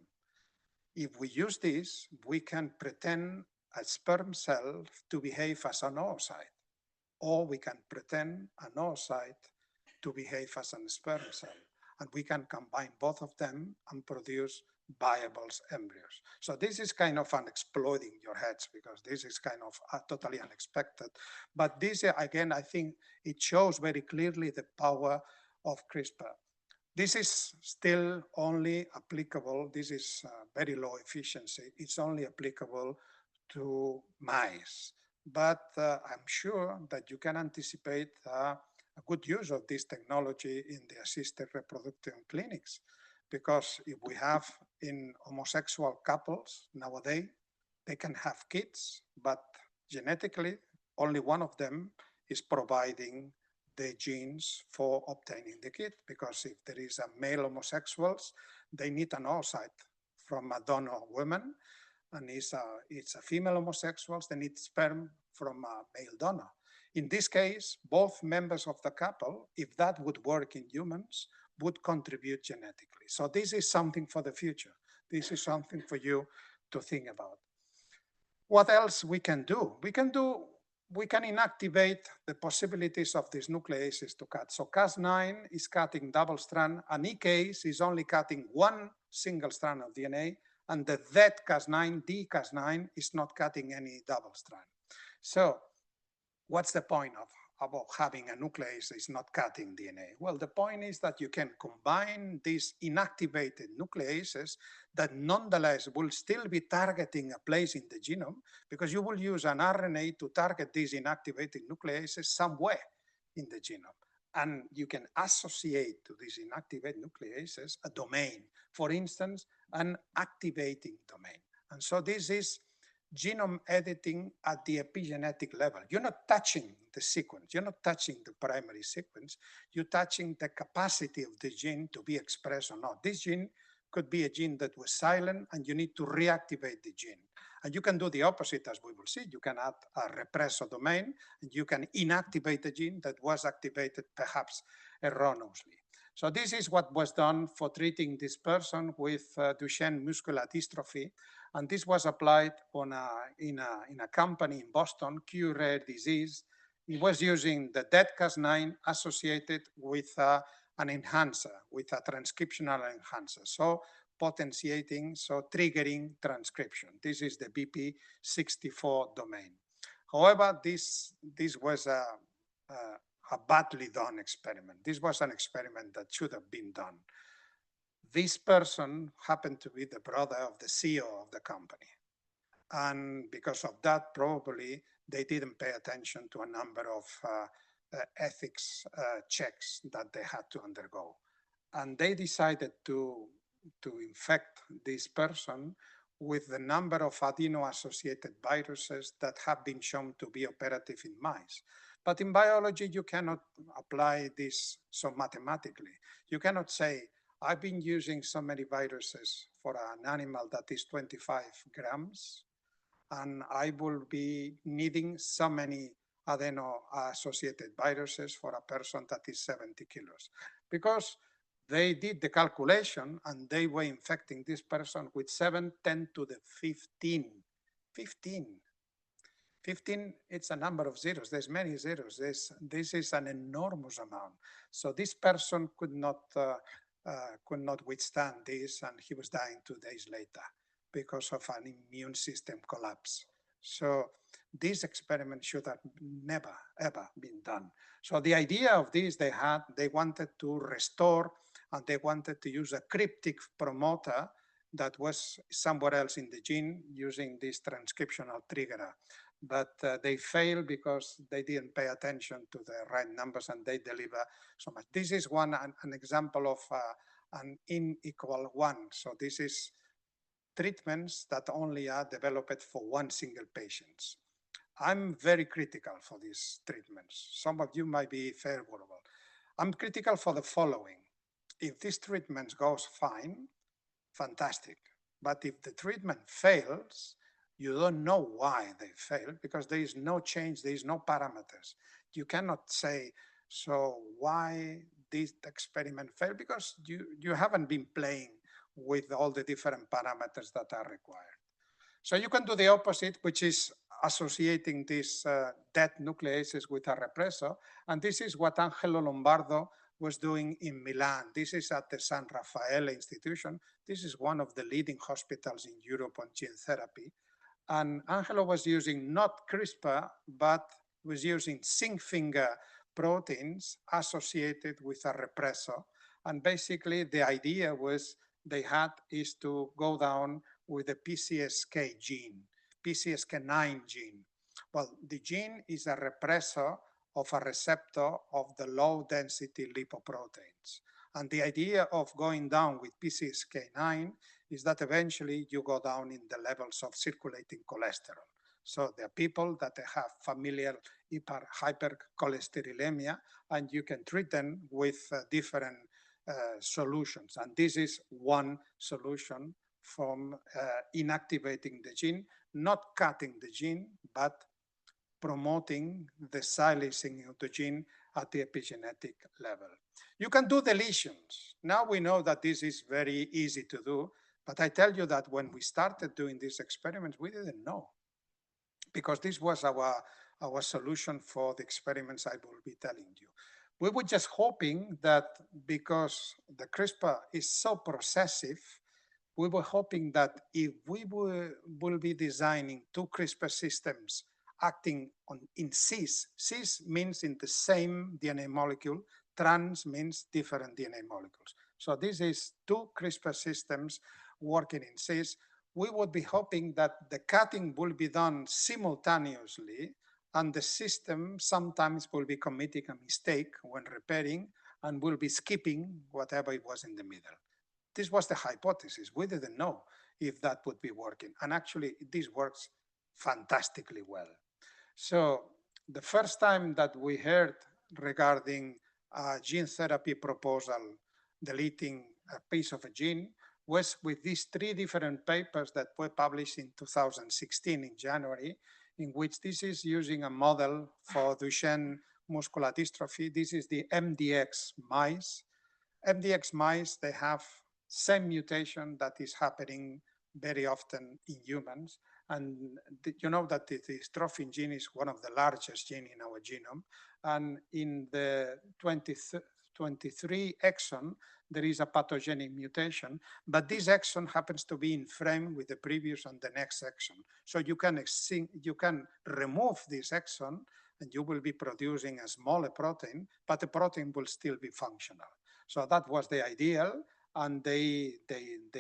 If we use this, we can pretend a sperm cell to behave as an oocyte, or we can pretend an oocyte to behave as a sperm cell. And we can combine both of them and produce viable embryos. So this is kind of exploding your heads, because this is kind of totally unexpected. But this, again, I think it shows very clearly the power of CRISPR. This is still only applicable, this is very low efficiency, it's only applicable to mice. But I'm sure that you can anticipate a good use of this technology in the assisted reproduction clinics. Because if we have in homosexual couples nowadays, they can have kids, but genetically, only one of them is providing the genes for obtaining the kid. Because if there is a male homosexuals, they need an oocyte from a donor woman, and it's a female homosexuals, they need sperm from a male donor. In this case, both members of the couple, if that would work in humans, would contribute genetically. So this is something for the future. This is something for you to think about. What else we can do? We can inactivate the possibilities of these nucleases to cut. So Cas9 is cutting double strand, and ECase is only cutting one single strand of DNA, and the dead Cas9, dCas9, is not cutting any double strand. So what's the point of having a nuclease that is not cutting DNA? Well, the point is that you can combine these inactivated nucleases that nonetheless will still be targeting a place in the genome, because you will use an RNA to target these inactivated nucleases somewhere in the genome. And you can associate to these inactivated nucleases a domain, for instance, an activating domain. And so this is genome editing at the epigenetic level. You're not touching the sequence, you're not touching the primary sequence, you're touching the capacity of the gene to be expressed or not. This gene could be a gene that was silent and you need to reactivate the gene. And you can do the opposite, as we will see. You can add a repressor domain and you can inactivate the gene that was activated perhaps erroneously. So this is what was done for treating this person with Duchenne muscular dystrophy. And this was applied on in a company in Boston, Cure Rare Disease. It was using the dead Cas9 associated with an enhancer, with a transcriptional enhancer. So potentiating, so triggering transcription. This is the BP64 domain. However, this was a badly done experiment. This was an experiment that should have been done. This person happened to be the brother of the CEO of the company. And because of that, probably they didn't pay attention to a number of ethics checks that they had to undergo. And they decided to infect this person with the number of adeno-associated viruses that have been shown to be operative in mice. But in biology, you cannot apply this so mathematically. You cannot say, I've been using so many viruses for an animal that is 25 grams, and I will be needing so many adeno-associated viruses for a person that is 70 kilos. Because they did the calculation and they were infecting this person with 7, 10 to the 15. 15, it's a number of zeros. There's many zeros. This is an enormous amount. So this person could not withstand this, and he was dying 2 days later because of an immune system collapse. So this experiment should have never, ever been done. So the idea of this, they wanted to restore, and they wanted to use a cryptic promoter that was somewhere else in the gene using this transcriptional triggerer. But they failed because they didn't pay attention to the right numbers and they deliver so much. This is an example of an unequal one. So this is treatments that only are developed for one single patient. I'm very critical for these treatments. Some of you might be favorable. I'm critical for the following. If this treatment goes fine, fantastic. But if the treatment fails, you don't know why they failed because there is no change, there is no parameters. You cannot say, so why this experiment failed? Because you haven't been playing with all the different parameters that are required. So you can do the opposite, which is associating these dead nucleases with a repressor. And this is what Angelo Lombardo was doing in Milan. This is at the San Raffaele institution. This is one of the leading hospitals in Europe on gene therapy. And Angelo was using not CRISPR, but was using zinc finger proteins associated with a repressor. And basically the idea was they had is to go down with the PCSK gene, PCSK9 gene. Well, the gene is a repressor of a receptor of the low density lipoproteins. And the idea of going down with PCSK9 is that eventually you go down in the levels of circulating cholesterol. So there are people that have familial hypercholesterolemia, and you can treat them with different solutions. And this is one solution from inactivating the gene, not cutting the gene, but promoting the silencing of the gene at the epigenetic level. You can do deletions. Now we know that this is very easy to do. But I tell you that when we started doing these experiments, we didn't know, because this was our solution for the experiments I will be telling you. We were just hoping that because the CRISPR is so processive, we were hoping that if we will be designing two CRISPR systems acting in cis, cis means in the same DNA molecule, trans means different DNA molecules. So this is two CRISPR systems working in cis. We would be hoping that the cutting will be done simultaneously, and the system sometimes will be committing a mistake when repairing and will be skipping whatever it was in the middle. This was the hypothesis. We didn't know if that would be working. And actually, this works fantastically well. So the first time that we heard regarding a gene therapy proposal deleting a piece of a gene was with these three different papers that were published in 2016 in January, in which this is using a model for Duchenne muscular dystrophy. This is the MDX mice. MDX mice, they have same mutation that is happening very often in humans. And you know that the dystrophin gene is one of the largest genes in our genome. And in the 23 exon, there is a pathogenic mutation, but this exon happens to be in frame with the previous and the next exon. So you can remove this exon and you will be producing a smaller protein, but the protein will still be functional. So that was the ideal, and they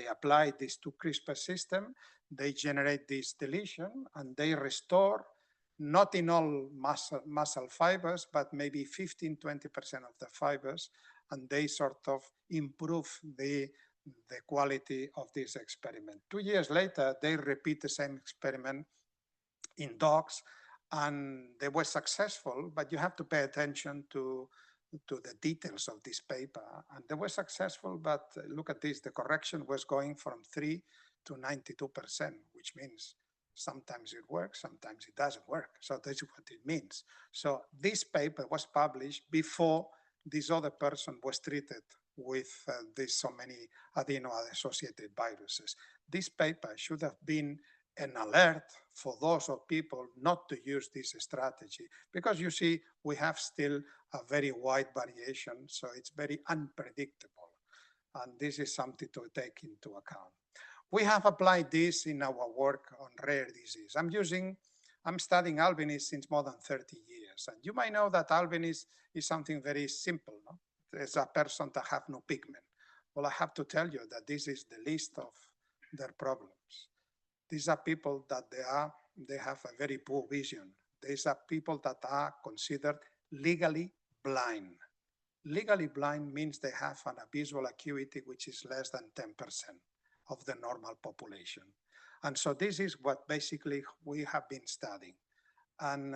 applied this to CRISPR system. They generate this deletion and they restore, not in all muscle fibers, but maybe 15–20% of the fibers, and they sort of improve the quality of this experiment. 2 years later, they repeat the same experiment in dogs, and they were successful, but you have to pay attention to the details of this paper. And they were successful, but look at this, the correction was going from 3 to 92%, which means sometimes it works, sometimes it doesn't work. So that's what it means. So this paper was published before this other person was treated with these so many adeno-associated viruses. This paper should have been an alert for those of people not to use this strategy, because you see, we have still a very wide variation, so it's very unpredictable. And this is something to take into account. We have applied this in our work on rare disease. I'm studying albinism since more than 30 years. And you might know that albinism is something very simple. No? There's a person that have no pigment. Well, I have to tell you that this is the least of their problems. These are people that they have a very poor vision. These are people that are considered legally blind. Legally blind means they have a visual acuity which is less than 10% of the normal population. And so this is what basically we have been studying. And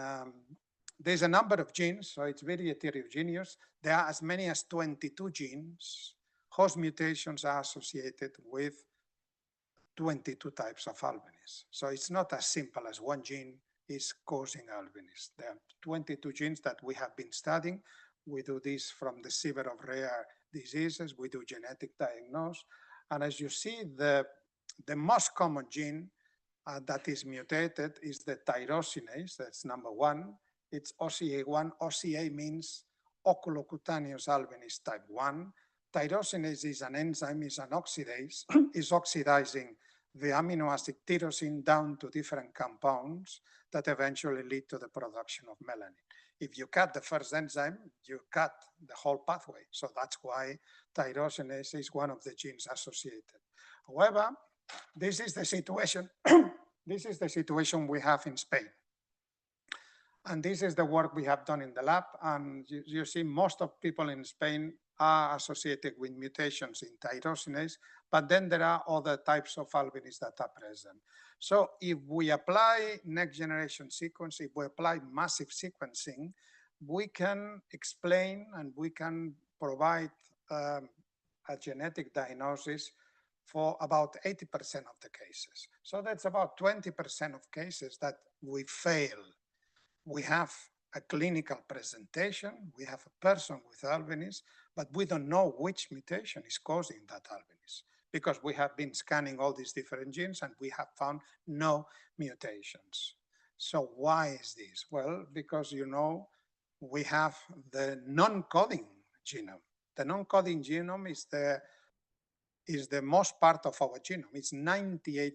there's a number of genes, so it's very heterogeneous. There are as many as 22 genes whose mutations are associated with 22 types of albinism. So it's not as simple as one gene is causing albinism. There are 22 genes that we have been studying. We do this from the CSIR of rare diseases. We do genetic diagnosis. And as you see, the most common gene that is mutated is the tyrosinase. That's number one. It's OCA1. OCA means oculocutaneous albinism type 1. Tyrosinase is an enzyme, is an oxidase, is oxidizing the amino acid tyrosine down to different compounds that eventually lead to the production of melanin. If you cut the first enzyme, you cut the whole pathway. So that's why tyrosinase is one of the genes associated. However, this is the situation. This is the situation we have in Spain. And this is the work we have done in the lab. And you see most of people in Spain are associated with mutations in tyrosinase, but then there are other types of albinism that are present. So if we apply next generation sequencing, if we apply massive sequencing, we can explain and we can provide a genetic diagnosis for about 80% of the cases. So that's about 20% of cases that we fail. We have a clinical presentation, we have a person with albinism, but we don't know which mutation is causing that albinism. because we have been scanning all these different genes and we have found no mutations. So why is this? Well, because, you know, we have the non-coding genome. The non-coding genome is the most part of our genome. It's 98%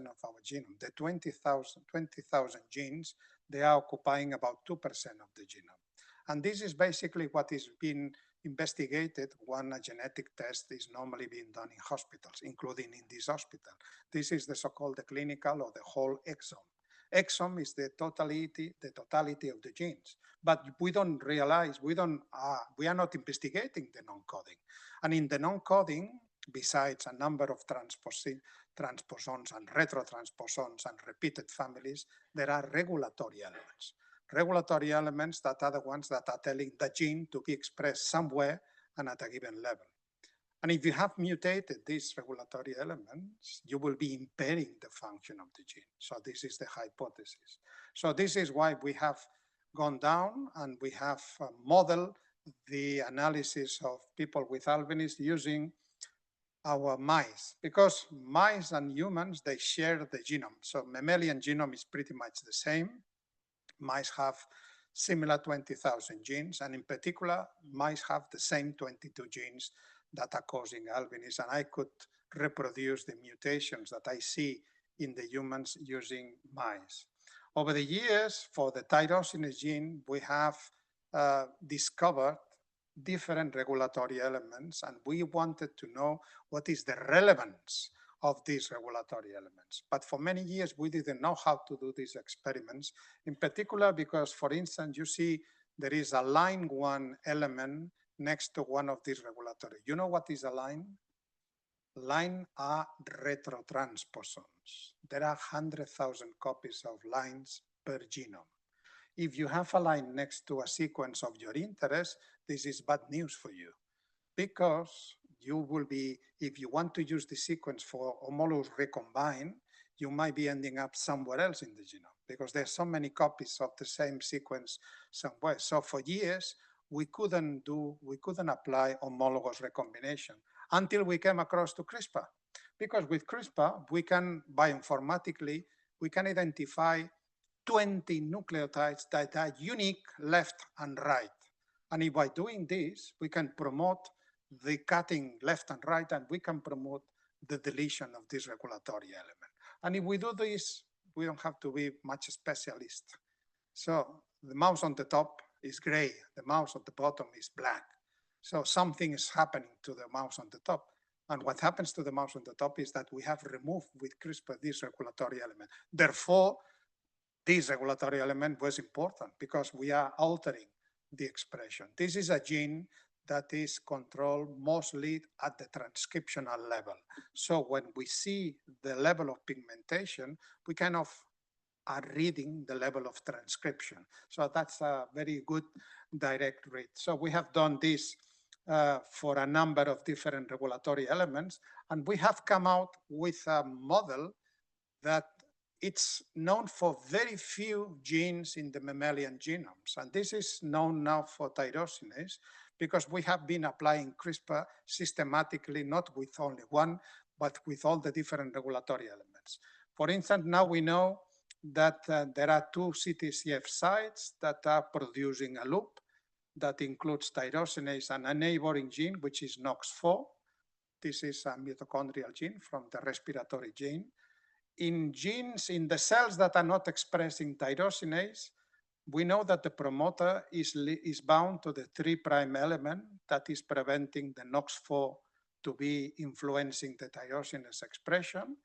of our genome. The 20,000 genes, they are occupying about 2% of the genome. And this is basically what is being investigated when a genetic test is normally being done in hospitals, including in this hospital. This is the so-called clinical or the whole exome. Exome is the totality of the genes, but we don't realize, we are not investigating the non-coding. And in the non-coding, besides a number of transposons and retrotransposons and repeated families, there are regulatory elements. Regulatory elements that are the ones that are telling the gene to be expressed somewhere and at a given level. And if you have mutated these regulatory elements, you will be impairing the function of the gene. So this is the hypothesis. So this is why we have gone down and we have modeled the analysis of people with albinism using our mice, because mice and humans, they share the genome. So mammalian genome is pretty much the same. Mice have similar 20,000 genes, and in particular, mice have the same 22 genes that are causing albinism. And I could reproduce the mutations that I see in the humans using mice. Over the years, for the tyrosinase gene, we have discovered different regulatory elements, and we wanted to know what is the relevance of these regulatory elements. But for many years, we didn't know how to do these experiments, in particular because, for instance, you see there is a line 1 element next to one of these regulatory. You know what is a line? Line are retrotransposons. There are 100,000 copies of lines per genome. If you have a line next to a sequence of your interest, this is bad news for you, because you will be, if you want to use the sequence for homologous recombine, you might be ending up somewhere else in the genome because there's so many copies of the same sequence somewhere. So for years, we couldn't apply homologous recombination until we came across to CRISPR. Because with CRISPR, we can, bioinformatically, we can identify 20 nucleotides that are unique left and right. And by doing this, we can promote the cutting left and right, and we can promote the deletion of this regulatory element. And if we do this, we don't have to be much specialist. So the mouse on the top is gray, the mouse at the bottom is black. So something is happening to the mouse on the top. And what happens to the mouse on the top is that we have removed with CRISPR this regulatory element. Therefore, this regulatory element was important because we are altering the expression. This is a gene that is controlled mostly at the transcriptional level. So when we see the level of pigmentation, we kind of are reading the level of transcription. So that's a very good direct read. So we have done this for a number of different regulatory elements, and we have come out with a model that it's known for very few genes in the mammalian genomes. And this is known now for tyrosinase because we have been applying CRISPR systematically, not with only one, but with all the different regulatory elements. For instance, now we know that there are 2 CTCF sites that are producing a loop that includes tyrosinase and a neighboring gene, which is NOX4. This is a mitochondrial gene from the respiratory gene. In genes, in the cells that are not expressing tyrosinase, we know that the promoter is bound to the 3' element that is preventing the NOX4 to be influencing the tyrosinase expression.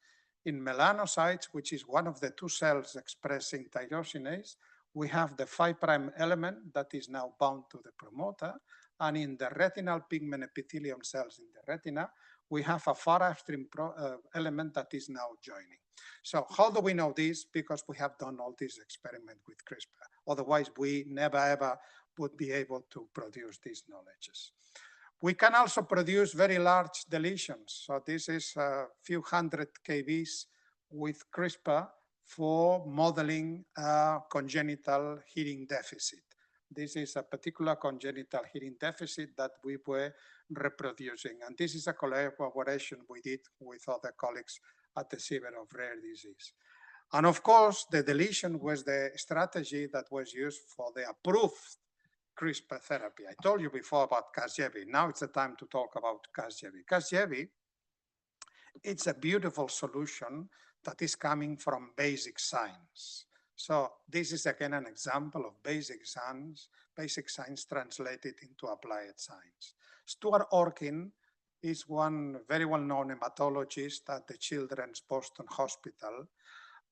In melanocytes, which is one of the 2 cells expressing tyrosinase, we have the 5' element that is now bound to the promoter. And in the retinal pigment epithelium cells in the retina, we have a far upstream element that is now joining. So how do we know this? Because we have done all these experiments with CRISPR. Otherwise, we never ever would be able to produce these knowledges. We can also produce very large deletions. So this is a few hundred kbs with CRISPR for modeling a congenital hearing deficit. This is a particular congenital hearing deficit that we were reproducing. And this is a collaboration we did with other colleagues at the CSIR of Rare Disease. And of course, the deletion was the strategy that was used for the approved CRISPR therapy. I told you before about Casgevy. Now it's the time to talk about Casgevy. Casgevy, it's a beautiful solution that is coming from basic science. So this is again an example of basic science translated into applied science. Stuart Orkin is one very well-known hematologist at the Children's Boston Hospital.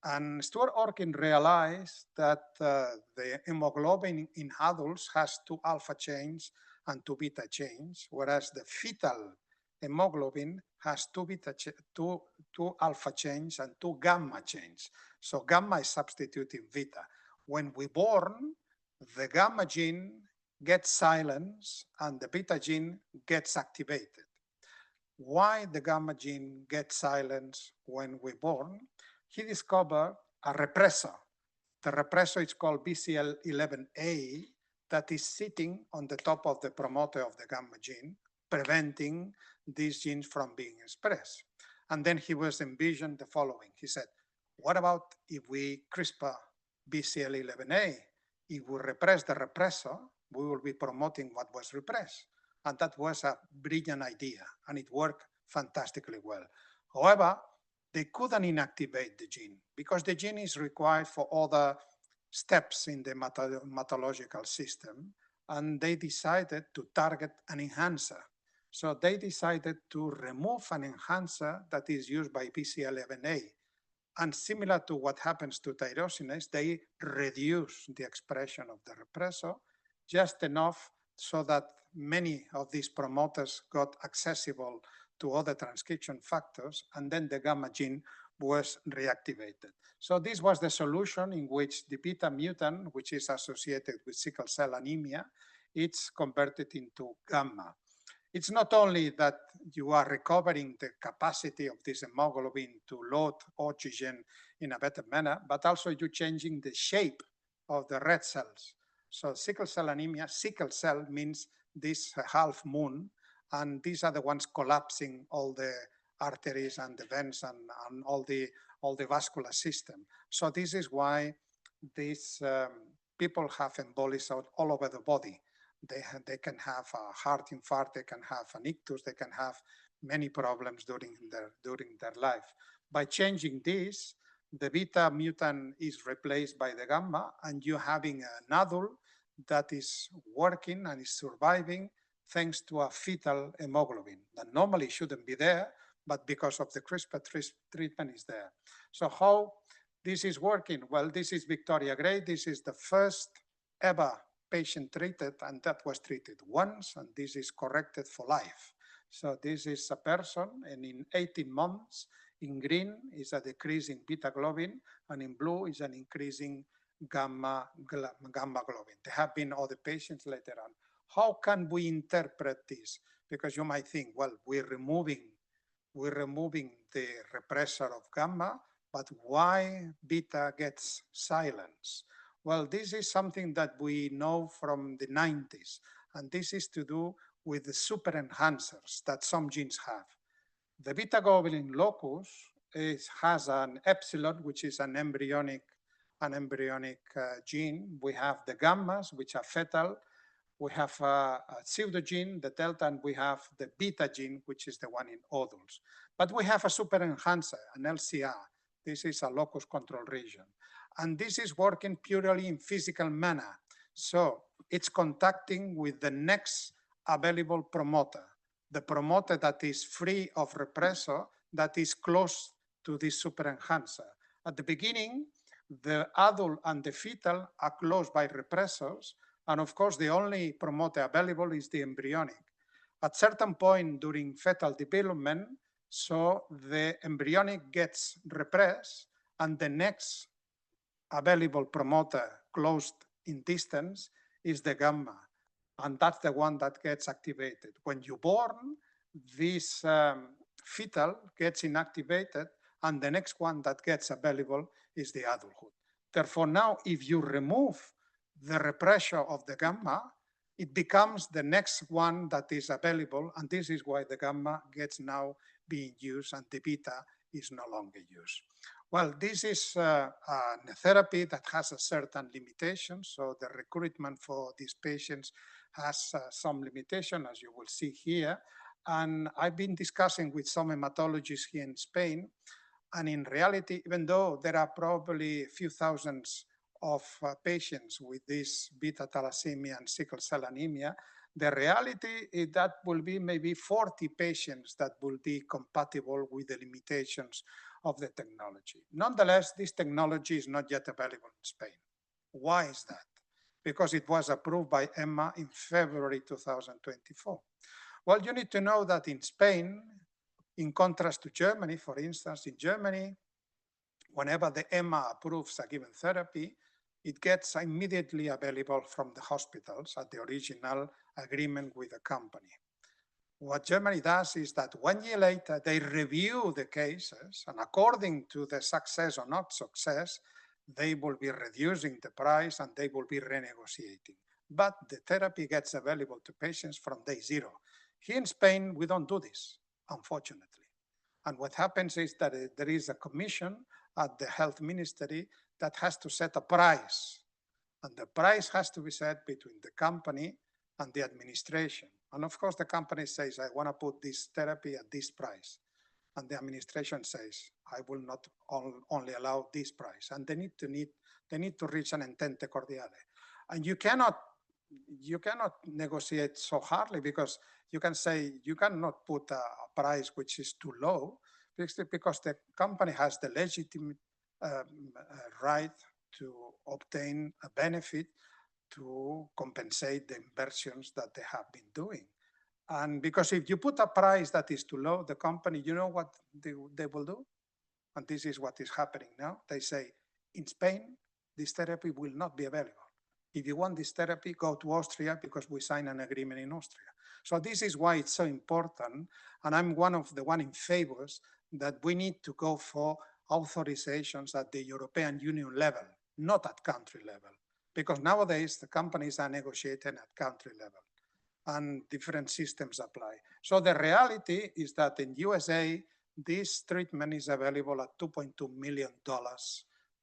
And Stuart Orkin realized that the hemoglobin in adults has 2 alpha chains and 2 beta chains, whereas the fetal hemoglobin has 2 alpha chains and 2 gamma chains. So gamma is substituting beta. When we're born, the gamma gene gets silenced and the beta gene gets activated. Why the gamma gene gets silenced when we're born? He discovered a repressor. The repressor is called BCL11A that is sitting on the top of the promoter of the gamma gene, preventing these genes from being expressed. And then he was envisioned the following. He said, what about if we CRISPR BCL11A? If we repress the repressor, we will be promoting what was repressed. And that was a brilliant idea, and it worked fantastically well. However, they couldn't inactivate the gene because the gene is required for other steps in the hematological system, and they decided to target an enhancer. So they decided to remove an enhancer that is used by BCL11A. And similar to what happens to tyrosinase, they reduce the expression of the repressor just enough so that many of these promoters got accessible to other transcription factors, and then the gamma gene was reactivated. So this was the solution in which the beta mutant, which is associated with sickle cell anemia, it's converted into gamma. It's not only that you are recovering the capacity of this hemoglobin to load oxygen in a better manner, but also you're changing the shape of the red cells. So sickle cell anemia, sickle cell means this half moon, and these are the ones collapsing all the arteries and the veins and all the vascular system. So this is why these people have embolism all over the body. They can have a heart infarct, they can have an ictus, they can have many problems during their life. By changing this, the beta mutant is replaced by the gamma, and you're having an adult that is working and is surviving thanks to a fetal hemoglobin that normally shouldn't be there, but because of the CRISPR treatment is there. So how this is working? Well, this is Victoria Gray. This is the first ever patient treated, and that was treated once, and this is corrected for life. So this is a person, and in 18 months, in green is a decrease in beta globin, and in blue is an increasing gamma globin. There have been other patients later on. How can we interpret this? Because you might think, well, we're removing the repressor of gamma, but why beta gets silenced? Well, this is something that we know from the 90s, and this is to do with the super enhancers that some genes have. The beta globin locus has an epsilon, which is an embryonic gene. We have the gammas, which are fetal. We have a pseudogene, the delta, and we have the beta gene, which is the one in adults. But we have a super enhancer, an LCR. This is a locus control region. And this is working purely in physical manner. So it's contacting with the next available promoter, the promoter that is free of repressor, that is close to this super enhancer. At the beginning, the adult and the fetal are close by repressors. And of course, the only promoter available is the embryonic. At certain point during fetal development, so the embryonic gets repressed, and the next available promoter close in distance is the gamma. And that's the one that gets activated. When you're born, this fetal gets inactivated, and the next one that gets available is the adulthood. Therefore, now if you remove the repressor of the gamma, it becomes the next one that is available, and this is why the gamma gets now being used and the beta is no longer used. Well, this is a therapy that has a certain limitation, so the recruitment for these patients has some limitation, as you will see here. And I've been discussing with some hematologists here in Spain, and in reality, even though there are probably a few thousands of patients with this beta thalassemia and sickle cell anemia, the reality is that will be maybe 40 patients that will be compatible with the limitations of the technology. Nonetheless, this technology is not yet available in Spain. Why is that? Because it was approved by EMA in February 2024. Well, you need to know that in Spain, in contrast to Germany, for instance, in Germany, whenever the EMA approves a given therapy, it gets immediately available from the hospitals at the original agreement with the company. What Germany does is that 1 year later, they review the cases, and according to the success or not success, they will be reducing the price and they will be renegotiating. But the therapy gets available to patients from day zero. Here in Spain, we don't do this, unfortunately. And what happens is that there is a commission at the health ministry that has to set a price. And the price has to be set between the company and the administration. And of course, the company says, I want to put this therapy at this price. And the administration says, I will not only allow this price. And they need to reach an entente cordiale. And you cannot negotiate so hardly, because you can say you cannot put a price which is too low, because the company has the legitimate right to obtain a benefit to compensate the inversions that they have been doing. And because if you put a price that is too low, the company, you know what they will do? And this is what is happening now. They say, in Spain, this therapy will not be available. If you want this therapy, go to Austria, because we signed an agreement in Austria. So this is why it's so important. And I'm one in favors that we need to go for authorizations at the European Union level, not at country level. Because nowadays the companies are negotiating at country level and different systems apply. So the reality is that in USA, this treatment is available at $2.2 million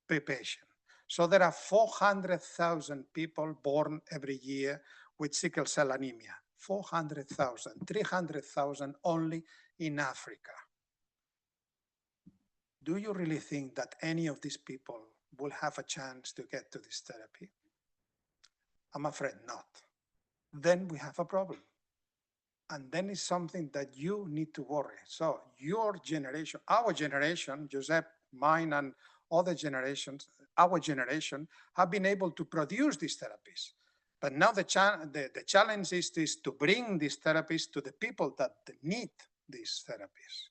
per patient. So there are 400,000 people born every year with sickle cell anemia. 400,000, 300,000 only in Africa. Do you really think that any of these people will have a chance to get to this therapy? I'm afraid not. Then we have a problem. And then it's something that you need to worry. So your generation, our generation, Josep, mine and other generations, our generation have been able to produce these therapies. But now the challenge is to bring these therapies to the people that need these therapies.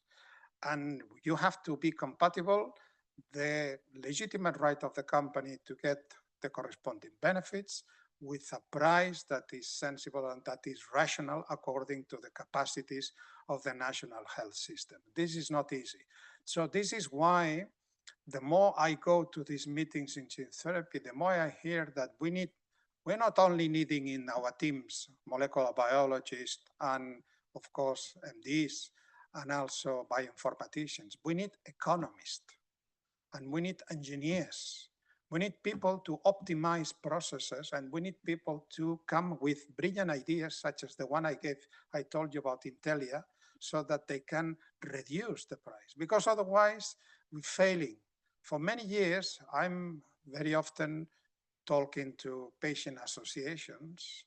And you have to be compatible, the legitimate right of the company to get the corresponding benefits with a price that is sensible and that is rational according to the capacities of the national health system. This is not easy. So this is why the more I go to these meetings in gene therapy, the more I hear that we're not only needing in our teams molecular biologists and of course MDs and also bioinformaticians. We need economists and we need engineers. We need people to optimize processes, and we need people to come with brilliant ideas such as the one I told you about Intelia, so that they can reduce the price, because otherwise we're failing. For many years, I'm very often talking to patient associations,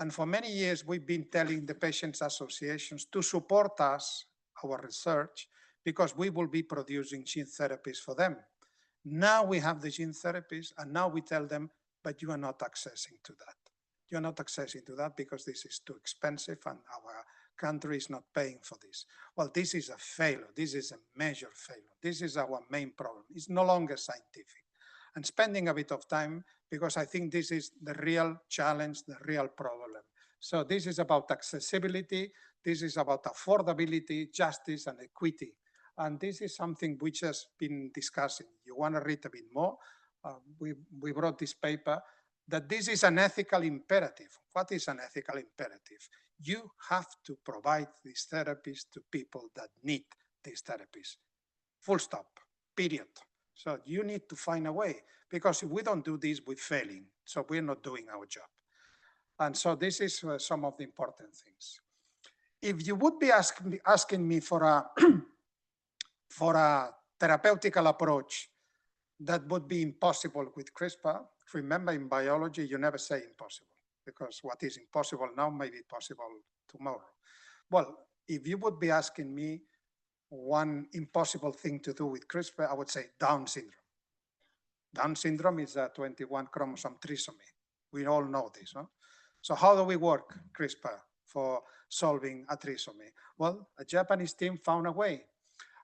and for many years we've been telling the patients associations to support us, our research, because we will be producing gene therapies for them. Now we have the gene therapies, and now we tell them, but you are not accessing to that. You're not accessing to that because this is too expensive and our country is not paying for this. Well, this is a failure. This is a major failure. This is our main problem. It's no longer scientific. And spending a bit of time, because I think this is the real challenge, the real problem. So this is about accessibility. This is about affordability, justice, and equity. And this is something which has been discussing. You want to read a bit more? We brought this paper, that this is an ethical imperative. What is an ethical imperative? You have to provide these therapies to people that need these therapies. Full stop, period. So you need to find a way, because if we don't do this, we're failing. So we're not doing our job. And so this is some of the important things. If you would be asking me for a, for a therapeutical approach that would be impossible with CRISPR, remember in biology, you never say impossible, because what is impossible now may be possible tomorrow. Well, if you would be asking me one impossible thing to do with CRISPR, I would say Down syndrome. Down syndrome is a 21 chromosome trisomy. We all know this, huh? So how do we work CRISPR for solving a trisomy? Well, a Japanese team found a way.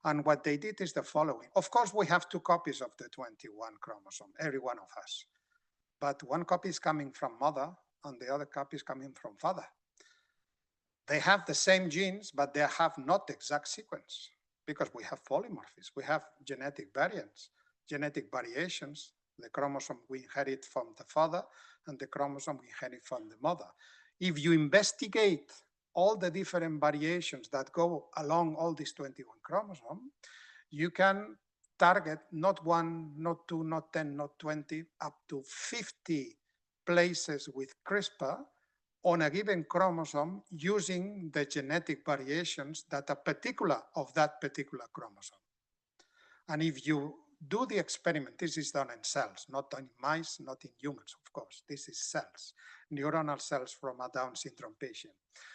And what they did is the following. Of course, we have 2 copies of the 21 chromosome, every one of us. But one copy is coming from mother and the other copy is coming from father. They have the same genes, but they have not the exact sequence, because we have polymorphisms. We have genetic variants, genetic variations, the chromosome we inherit from the father and the chromosome we inherit from the mother. If you investigate all the different variations that go along all these 21 chromosomes, you can target not 1, not 2, not 10, not 20, up to 50 places with CRISPR on a given chromosome using the genetic variations that are particular of that particular chromosome. And if you do the experiment, this is done in cells, not in mice, not in humans, of course. This is cells, neuronal cells from a Down syndrome patient.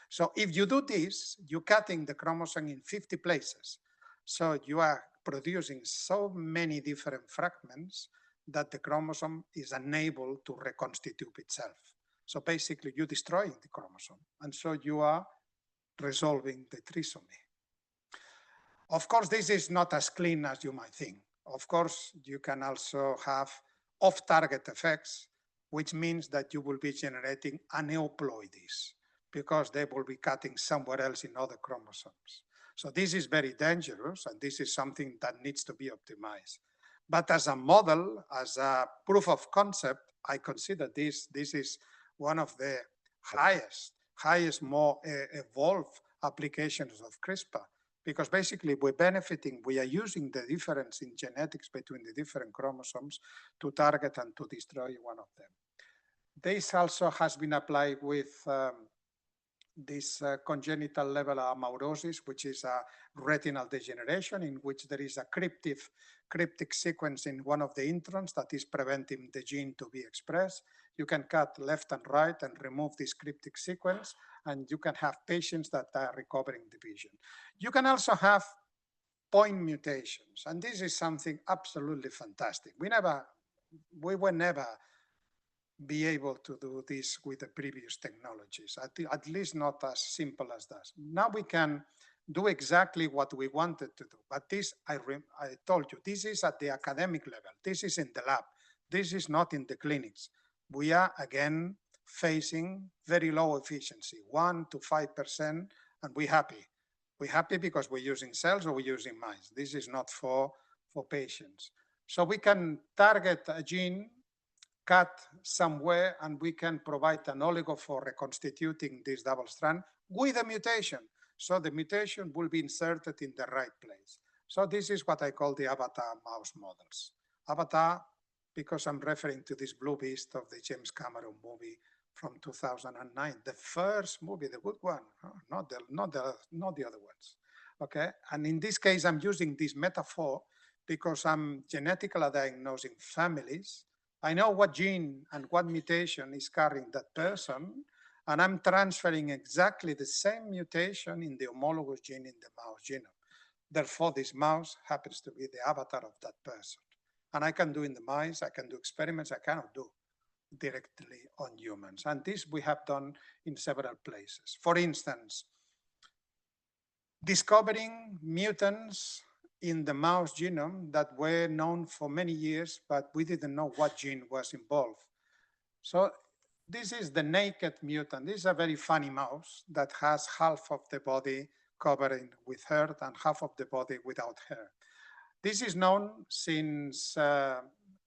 So if you do this, you're cutting the chromosome in 50 places. So you are producing so many different fragments that the chromosome is unable to reconstitute itself. So basically you're destroying the chromosome. And so you are resolving the trisomy. Of course, this is not as clean as you might think. Of course, you can also have off-target effects, which means that you will be generating aneuploidies because they will be cutting somewhere else in other chromosomes. So this is very dangerous, and this is something that needs to be optimized. But as a model, as a proof of concept, I consider this is one of the highest, more evolved applications of CRISPR, because basically we're benefiting, we are using the difference in genetics between the different chromosomes to target and to destroy one of them. This also has been applied with this congenital level amaurosis, which is a retinal degeneration in which there is a cryptic sequence in one of the introns that is preventing the gene to be expressed. You can cut left and right and remove this cryptic sequence, and you can have patients that are recovering the vision. You can also have point mutations, and this is something absolutely fantastic. We were never be able to do this with the previous technologies, at least not as simple as that. Now we can do exactly what we wanted to do, but this, I told you, this is at the academic level. This is in the lab. This is not in the clinics. We are, again, facing very low efficiency, 1 to 5%, and we're happy. We're happy because we're using cells or we're using mice. This is not for patients. So we can target a gene, cut somewhere, and we can provide an oligo for reconstituting this double strand with a mutation. So the mutation will be inserted in the right place. So this is what I call the avatar mouse models. Avatar, because I'm referring to this Blue Beast of the James Cameron movie from 2009, the first movie, the good one, not the other ones. Okay, and in this case, I'm using this metaphor because I'm genetically diagnosing families. I know what gene and what mutation is carrying that person, and I'm transferring exactly the same mutation in the homologous gene in the mouse genome. Therefore, this mouse happens to be the avatar of that person. And I can do in the mice, I can do experiments I cannot do directly on humans. And this we have done in several places. For instance, discovering mutants in the mouse genome that were known for many years, but we didn't know what gene was involved. So this is the naked mutant. This is a very funny mouse that has half of the body covered with hair and half of the body without hair. This is known since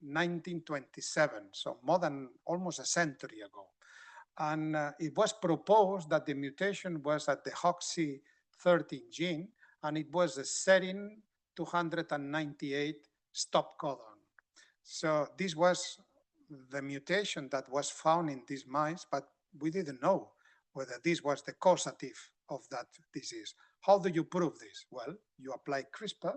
1927, so more than almost a century ago. And it was proposed that the mutation was at the HOXY13 gene, and it was a serine 298 stop codon. So this was the mutation that was found in these mice, but we didn't know whether this was the causative of that disease. How do you prove this? Well, you apply CRISPR,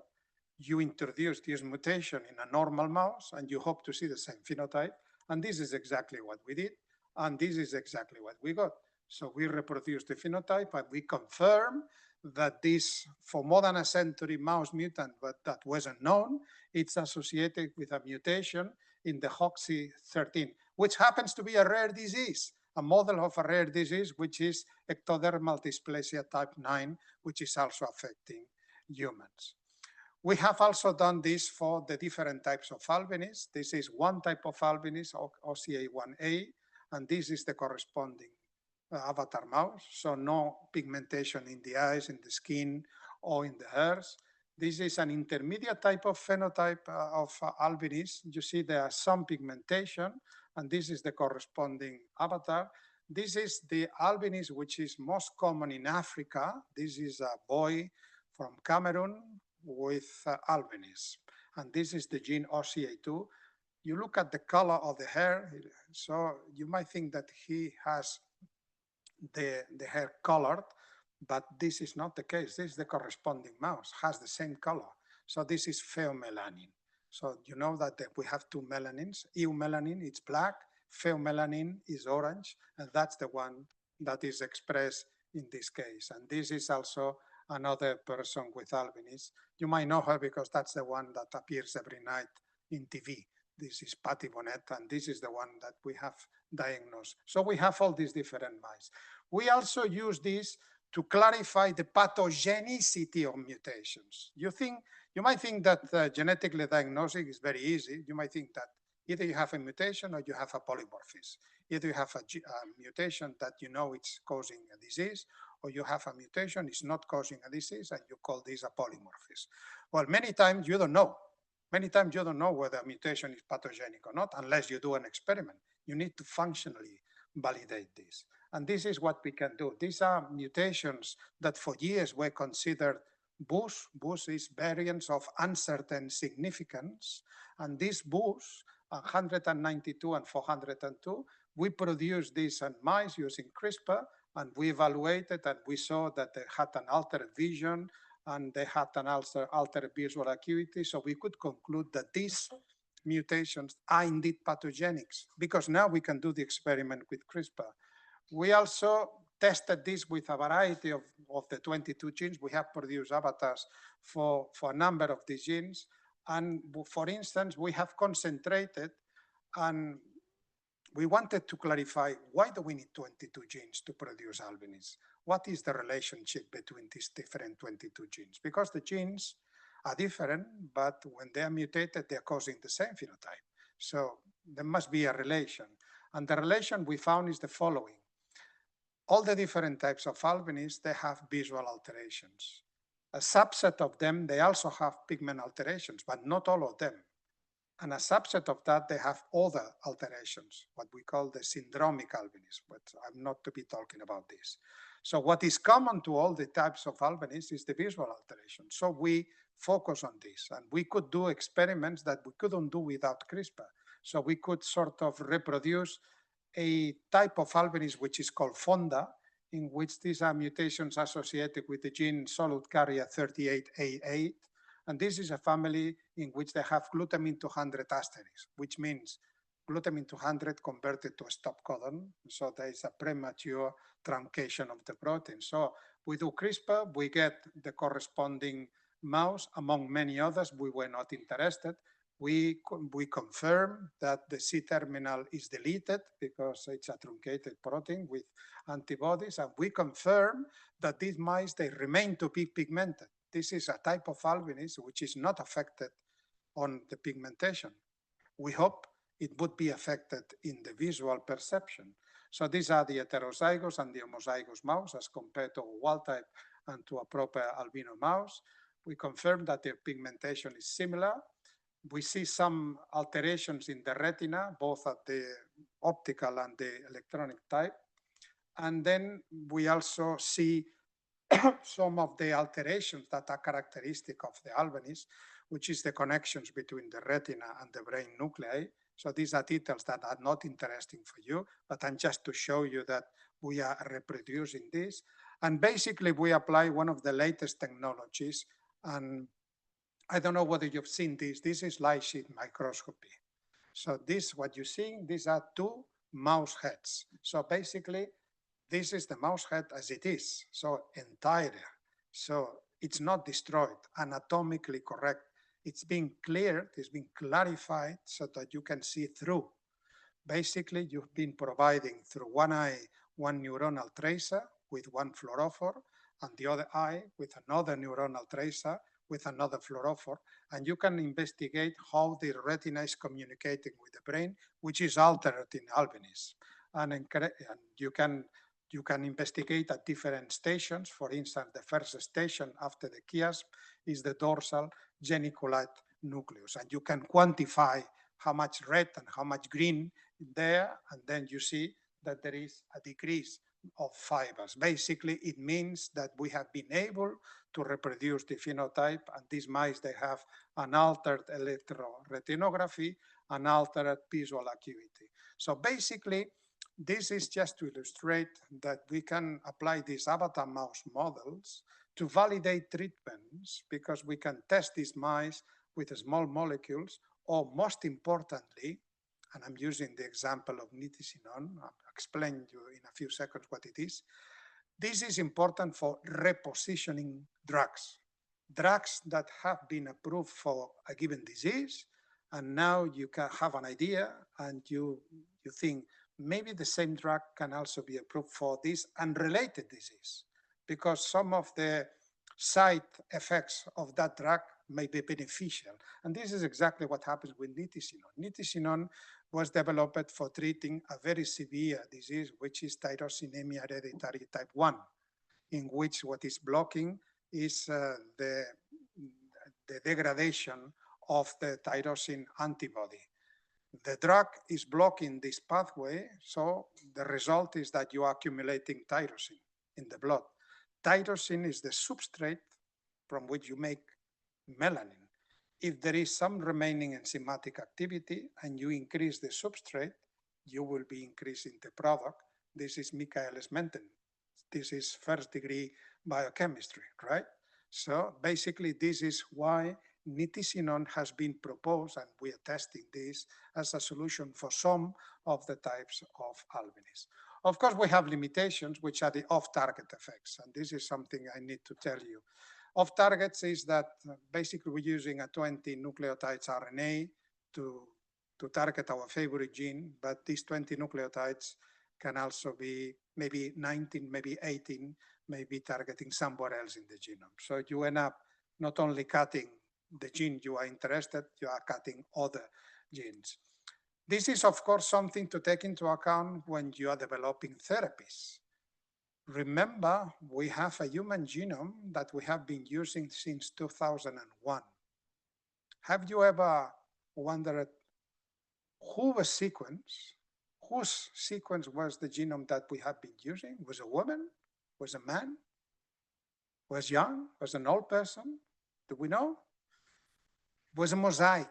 you introduce this mutation in a normal mouse, and you hope to see the same phenotype. And this is exactly what we did. And this is exactly what we got. So we reproduced the phenotype, and we confirm that this, for more than a century, mouse mutant, but that wasn't known, it's associated with a mutation in the HOXY13, which happens to be a rare disease, a model of a rare disease, which is ectodermal dysplasia type 9, which is also affecting humans. We have also done this for the different types of albinism. This is one type of albinism, OCA1A, and this is the corresponding avatar mouse. So no pigmentation in the eyes, in the skin, or in the hairs. This is an intermediate type of phenotype of albinism. You see there are some pigmentation, and this is the corresponding avatar. This is the albinism which is most common in Africa. This is a boy from Cameroon with albinism, and this is the gene OCA2. You look at the color of the hair, so you might think that he has the hair colored, but this is not the case. This is the corresponding mouse, has the same color. So this is pheomelanin. So you know that we have two melanins. Eumelanin, it's black, pheomelanin is orange, and that's the one that is expressed in this case. And this is also another person with albinism. You might know her because that's the one that appears every night in TV. This is Patty Bonnet, and this is the one that we have diagnosed. So we have all these different mice. We also use this to clarify the pathogenicity of mutations. You might think that genetically diagnosing is very easy. You might think that either you have a mutation or you have a polymorphism. Either you have a mutation that you know it's causing a disease, or you have a mutation it's not causing a disease, and you call this a polymorphism. Well, many times you don't know. Many times you don't know whether a mutation is pathogenic or not unless you do an experiment. You need to functionally validate this. And this is what we can do. These are mutations that for years were considered BUS. BUS is variants of uncertain significance. And these BUS, 192 and 402, we produced these in mice using CRISPR, and we evaluated, and we saw that they had an altered vision, and they had an altered visual acuity. So we could conclude that these mutations are indeed pathogenic, because now we can do the experiment with CRISPR. We also tested this with a variety of the 22 genes. We have produced avatars for a number of these genes. And for instance, we have concentrated, and we wanted to clarify, why do we need 22 genes to produce albinism? What is the relationship between these different 22 genes? Because the genes are different, but when they are mutated, they're causing the same phenotype. So there must be a relation. And the relation we found is the following. All the different types of albinism, they have visual alterations. A subset of them, they also have pigment alterations, but not all of them. And a subset of that, they have other alterations, what we call the syndromic albinism, but I'm not to be talking about this. So what is common to all the types of albinism is the visual alteration. So we focus on this, and we could do experiments that we couldn't do without CRISPR. So we could sort of reproduce a type of albinism which is called FONDA, in which these are mutations associated with the gene solute carrier 38A8. And this is a family in which they have glutamine 200 asterisk, which means glutamine 200 converted to a stop codon. So there is a premature truncation of the protein. So we do CRISPR, we get the corresponding mouse. Among many others, we were not interested. We confirm that the C-terminal is deleted because it's a truncated protein with antibodies. And we confirm that these mice, they remain to be pigmented. This is a type of albinism which is not affected on the pigmentation. We hope it would be affected in the visual perception. So these are the heterozygous and the homozygous mouse as compared to a wild type and to a proper albino mouse. We confirm that the pigmentation is similar. we see some alterations in the retina, both at the optical and the electronic type. And then we also see some of the alterations that are characteristic of the Albanese, which is the connections between the retina and the brain nuclei. So these are details that are not interesting for you, but I'm just to show you that we are reproducing this. And basically we apply one of the latest technologies. And I don't know whether you've seen this. This is light sheet microscopy. So this, what you see, these are two mouse heads. So basically, this is the mouse head as it is, so entire. So it's not destroyed, anatomically correct. It's being cleared, it's being clarified so that you can see through. Basically, you've been providing through one eye, one neuronal tracer with one fluorophore, and the other eye with another neuronal tracer with another fluorophore, and you can investigate how the retina is communicating with the brain, which is altered in Albanese. And you can investigate at different stations. For instance, the first station after the chiasm is the dorsal geniculate nucleus, and you can quantify how much red and how much green there, and then you see that there is a decrease of fibers. Basically, it means that we have been able to reproduce the phenotype, and these mice, they have an altered electroretinography, an altered visual acuity. So basically, this is just to illustrate that we can apply these avatar mouse models to validate treatments, because we can test these mice with small molecules, or most importantly, and I'm using the example of nitisinone, I'll explain to you in a few seconds what it is. This is important for repositioning drugs that have been approved for a given disease, and now you can have an idea and you think maybe the same drug can also be approved for this unrelated disease, because some of the side effects of that drug may be beneficial. And this is exactly what happens with nitisinone. Nitisinone was developed for treating a very severe disease, which is tyrosinemia hereditary type 1, in which what is blocking is the degradation of the tyrosine antibody. The drug is blocking this pathway, so the result is that you are accumulating tyrosine in the blood. Tyrosine is the substrate from which you make melanin. If there is some remaining enzymatic activity and you increase the substrate, you will be increasing the product. This is Michaelis Menten. This is first degree biochemistry, right? So basically, this is why nitisinone has been proposed, and we are testing this as a solution for some of the types of Albanese. Of course, we have limitations, which are the off-target effects, and this is something I need to tell you. Off-targets is that basically we're using a 20 nucleotides RNA to target our favorite gene, but these 20 nucleotides can also be maybe 19, maybe 18, maybe targeting somewhere else in the genome. So you end up not only cutting the gene you are interested, you are cutting other genes. This is, of course, something to take into account when you are developing therapies. Remember, we have a human genome that we have been using since 2001. Have you ever wondered who was sequenced? Whose sequence was the genome that we have been using? Was a woman? Was a man? Was young? Was an old person? Do we know? Was a mosaic.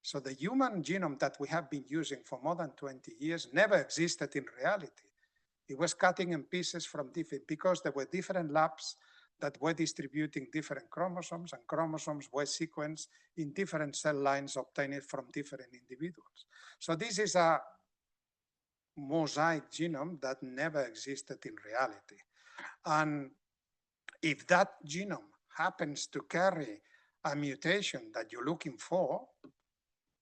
So the human genome that we have been using for more than 20 years never existed in reality. It was cutting in pieces from different, because there were different labs that were distributing different chromosomes, and chromosomes were sequenced in different cell lines obtained from different individuals. So this is a mosaic genome that never existed in reality. And if that genome happens to carry a mutation that you're looking for,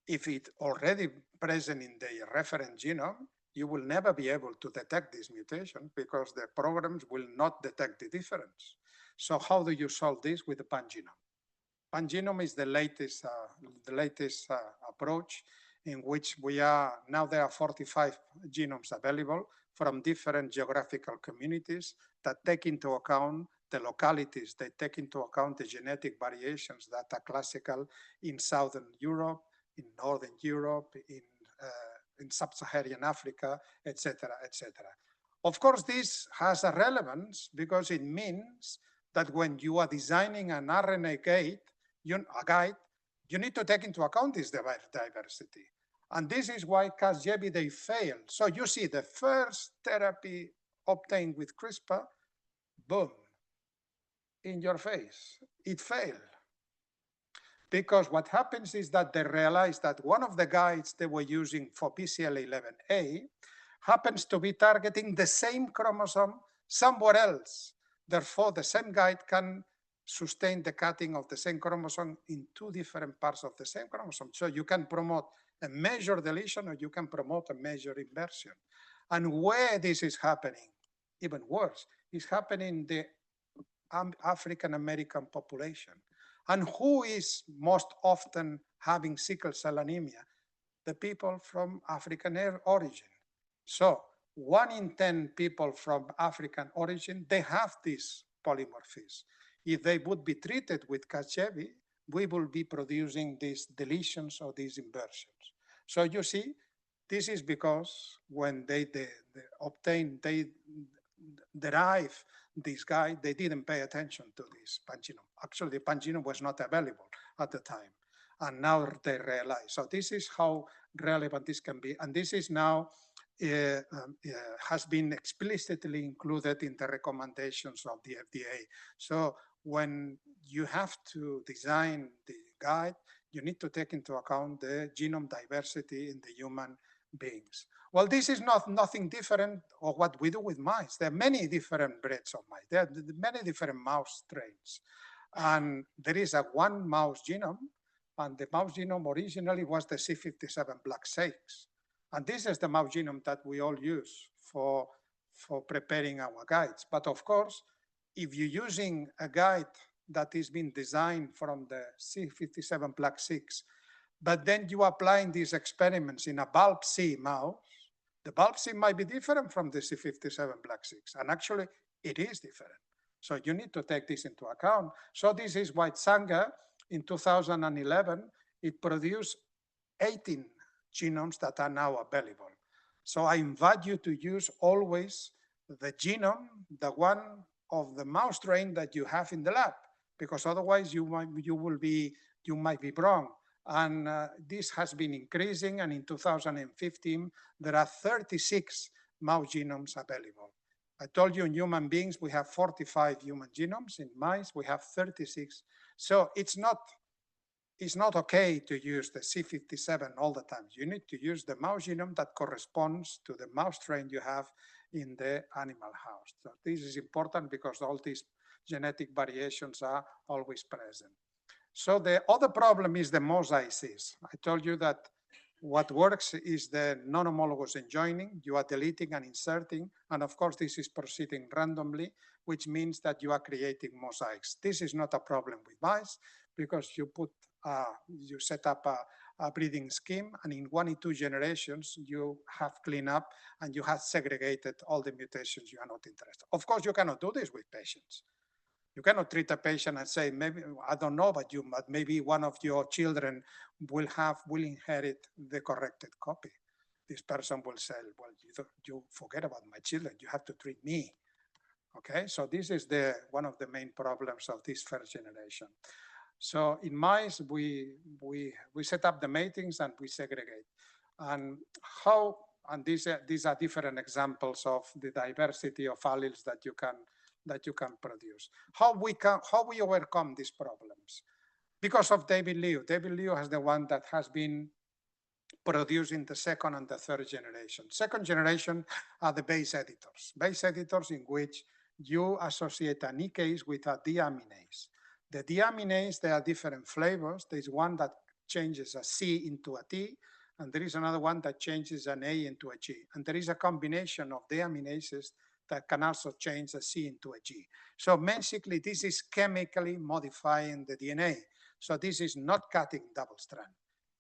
if it's already present in the reference genome, you will never be able to detect this mutation because the programs will not detect the difference. So how do you solve this? With the pangenome. Pangenome is the latest approach, in which now there are 45 genomes available from different geographical communities that take into account the localities. They take into account the genetic variations that are classical in Southern Europe, in Northern Europe, in Sub-Saharan Africa, etc., etc. Of course, this has a relevance because it means that when you are designing an RNA guide, you need to take into account this diversity. And this is why Casgevy, they failed. So you see the first therapy obtained with CRISPR, boom, in your face, it failed. Because what happens is that they realized that one of the guides they were using for BCL11A happens to be targeting the same chromosome somewhere else. Therefore, the same guide can sustain the cutting of the same chromosome in two different parts of the same chromosome. So you can promote a major deletion or you can promote a major inversion. And where this is happening, even worse, is happening in the African American population. And who is most often having sickle cell anemia? The people from African origin. So 1 in 10 people from African origin, they have this polymorphism. If they would be treated with Casgevy, we will be producing these deletions or these inversions. So you see, this is because when they derive this guide, they didn't pay attention to this pangenome. Actually, the pangenome was not available at the time. And now they realize. So this is how relevant this can be. And this is now has been explicitly included in the recommendations of the FDA. So when you have to design the guide, you need to take into account the genome diversity in the human beings. Well, this is nothing different of what we do with mice. There are many different breeds of mice. There are many different mouse strains. And there is one mouse genome, and the mouse genome originally was the C57 black 6. And this is the mouse genome that we all use for preparing our guides. But of course, if you're using a guide that is being designed from the C57 black 6, but then you are applying these experiments in a bulb C mouse, the bulb C might be different from the C57 black 6. And actually, it is different. So you need to take this into account. So this is why Sanger, in 2011, it produced 18 genomes that are now available. So I invite you to use always the genome, the one of the mouse strain that you have in the lab, because otherwise you might be wrong. And this has been increasing, and in 2015, there are 36 mouse genomes available. I told you in human beings, we have 45 human genomes. In mice, we have 36. So it's not okay to use the C57 all the time. You need to use the mouse genome that corresponds to the mouse strain you have in the animal house. So this is important because all these genetic variations are always present. So the other problem is the mosaicism. I told you that what works is the non-homologous enjoining. You are deleting and inserting. And of course, this is proceeding randomly, which means that you are creating mosaics. This is not a problem with mice because you set up a breeding scheme, and in 1 or 2 generations, you have cleaned up and you have segregated all the mutations you are not interested. Of course, you cannot do this with patients. You cannot treat a patient and say, maybe, I don't know about you, but maybe one of your children will inherit the corrected copy. This person will say, well, you forget about my children. You have to treat me. Okay, so this is one of the main problems of this first generation. So in mice, we set up the matings and we segregate. And these are different examples of the diversity of alleles that you can produce. How we overcome these problems? Because of David Liu. David Liu is the one that has been producing the second and the third generation. Second generation are the base editors. Base editors in which you associate an ECase with a deaminase. The deaminase, there are different flavors. There's one that changes a C into a T, and there is another one that changes an A into a G. And there is a combination of deaminases that can also change a C into a G. So basically, this is chemically modifying the DNA. So this is not cutting double strand.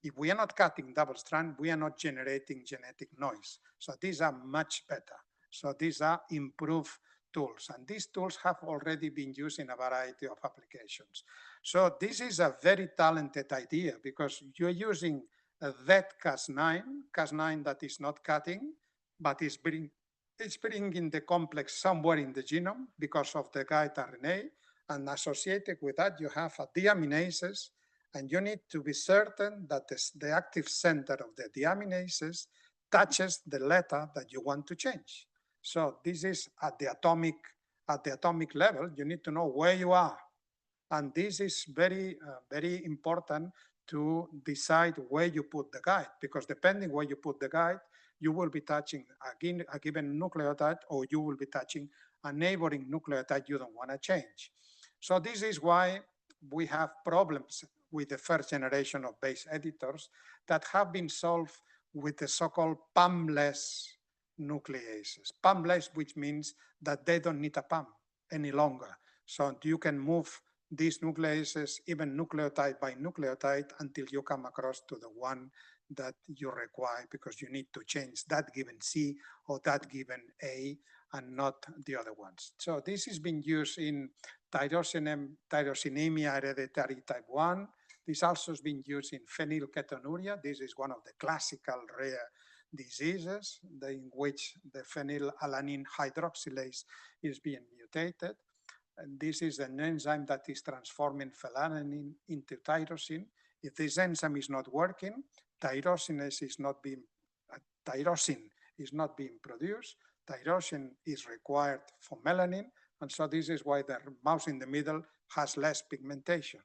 If we are not cutting double strand, we are not generating genetic noise. So these are much better. So these are improved tools, and these tools have already been used in a variety of applications. So this is a very talented idea because you're using a dead Cas9 that is not cutting, but is bringing the complex somewhere in the genome because of the guide RNA, and associated with that, you have a deaminases, and you need to be certain that the active center of the deaminases touches the letter that you want to change. So this is at the atomic level. You need to know where you are, and this is very important to decide where you put the guide, because depending where you put the guide, you will be touching a given nucleotide, or you will be touching a neighboring nucleotide you don't want to change. So this is why we have problems with the first generation of base editors that have been solved with the so-called PAM-less nucleases. PAM-less, which means that they don't need a PAM any longer. So you can move these nucleases, even nucleotide by nucleotide, until you come across to the one that you require, because you need to change that given C or that given A and not the other ones. So this has been used in tyrosinemia hereditary type 1. This also has been used in phenylketonuria. This is one of the classical rare diseases in which the phenylalanine hydroxylase is being mutated. And this is an enzyme that is transforming phenylalanine into tyrosine. If this enzyme is not working, tyrosine is not being produced. Tyrosine is required for melanin, and so this is why the mouse in the middle has less pigmentation,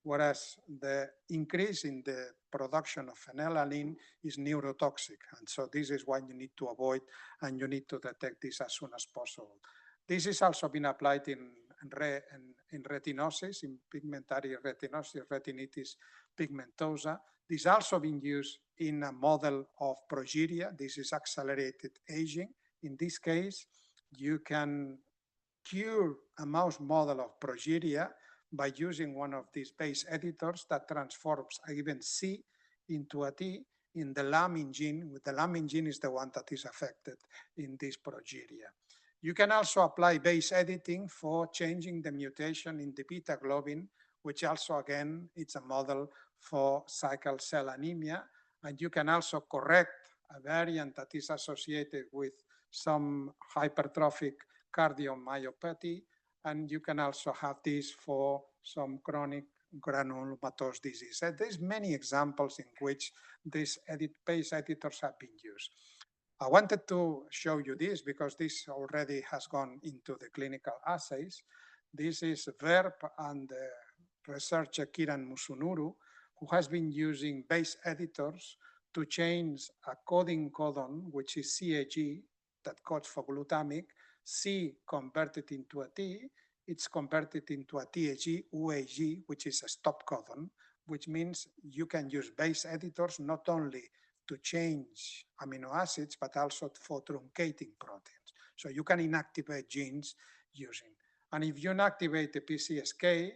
whereas the increase in the production of phenylalanine is neurotoxic, and so this is why you need to avoid and you need to detect this as soon as possible. This is also been applied in retinosis, in pigmentary retinosis, retinitis pigmentosa. This has also been used in a model of progeria. This is accelerated aging. In this case, you can cure a mouse model of progeria by using one of these base editors that transforms a given C into a T in the lamin gene. The lamin gene is the one that is affected in this progeria. You can also apply base editing for changing the mutation in the beta globin, which also, again, it's a model for sickle cell anemia. And you can also correct a variant that is associated with some hypertrophic cardiomyopathy. And you can also have this for some chronic granulomatous disease. And there's many examples in which these base editors have been used. I wanted to show you this because this already has gone into the clinical assays. This is VERB and the researcher Kiran Musunuru, who has been using base editors to change a coding codon, which is CAG, that codes for glutamic. C converted into a T, it's converted into a TAG, UAG, which is a stop codon, which means you can use base editors not only to change amino acids, but also for truncating proteins. So you can inactivate genes using. And if you inactivate the PCSK,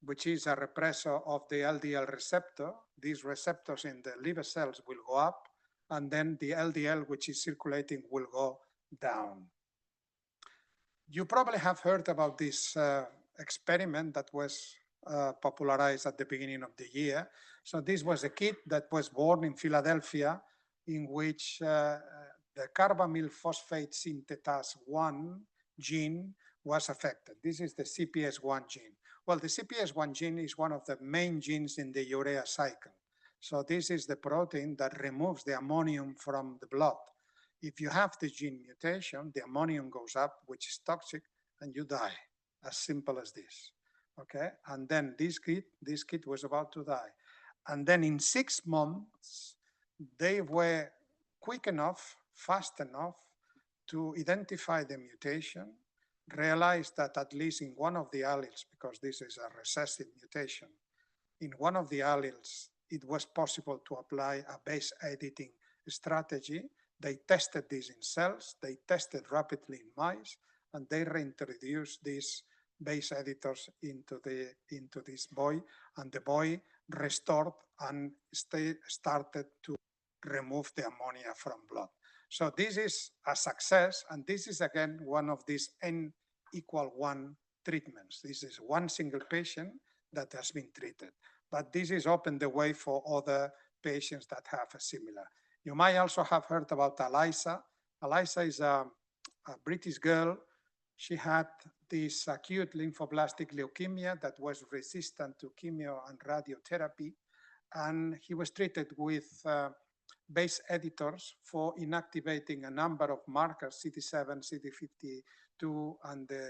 which is a repressor of the LDL receptor, these receptors in the liver cells will go up, and then the LDL, which is circulating, will go down. You probably have heard about this experiment that was popularized at the beginning of the year. So this was a kid that was born in Philadelphia, in which the carbamyl phosphate synthetase 1 gene was affected. This is the CPS1 gene. Well, the CPS1 gene is one of the main genes in the urea cycle. So this is the protein that removes the ammonium from the blood. If you have the gene mutation, the ammonium goes up, which is toxic, and you die, as simple as this. Okay, and then this kid was about to die. And then in 6 months, they were quick enough, fast enough to identify the mutation, realize that at least in one of the alleles, because this is a recessive mutation, in one of the alleles, it was possible to apply a base editing strategy. They tested this in cells, they tested rapidly in mice, and they reintroduced these base editors into this boy, and the boy restored and started to remove the ammonia from blood. So this is a success, and this is again one of these N=1 treatments. This is one single patient that has been treated, but this is opened the way for other patients that have a similar. You might also have heard about Eliza. Eliza is a British girl. She had this acute lymphoblastic leukemia that was resistant to chemo and radiotherapy, and he was treated with base editors for inactivating a number of markers, CD7, CD52, and the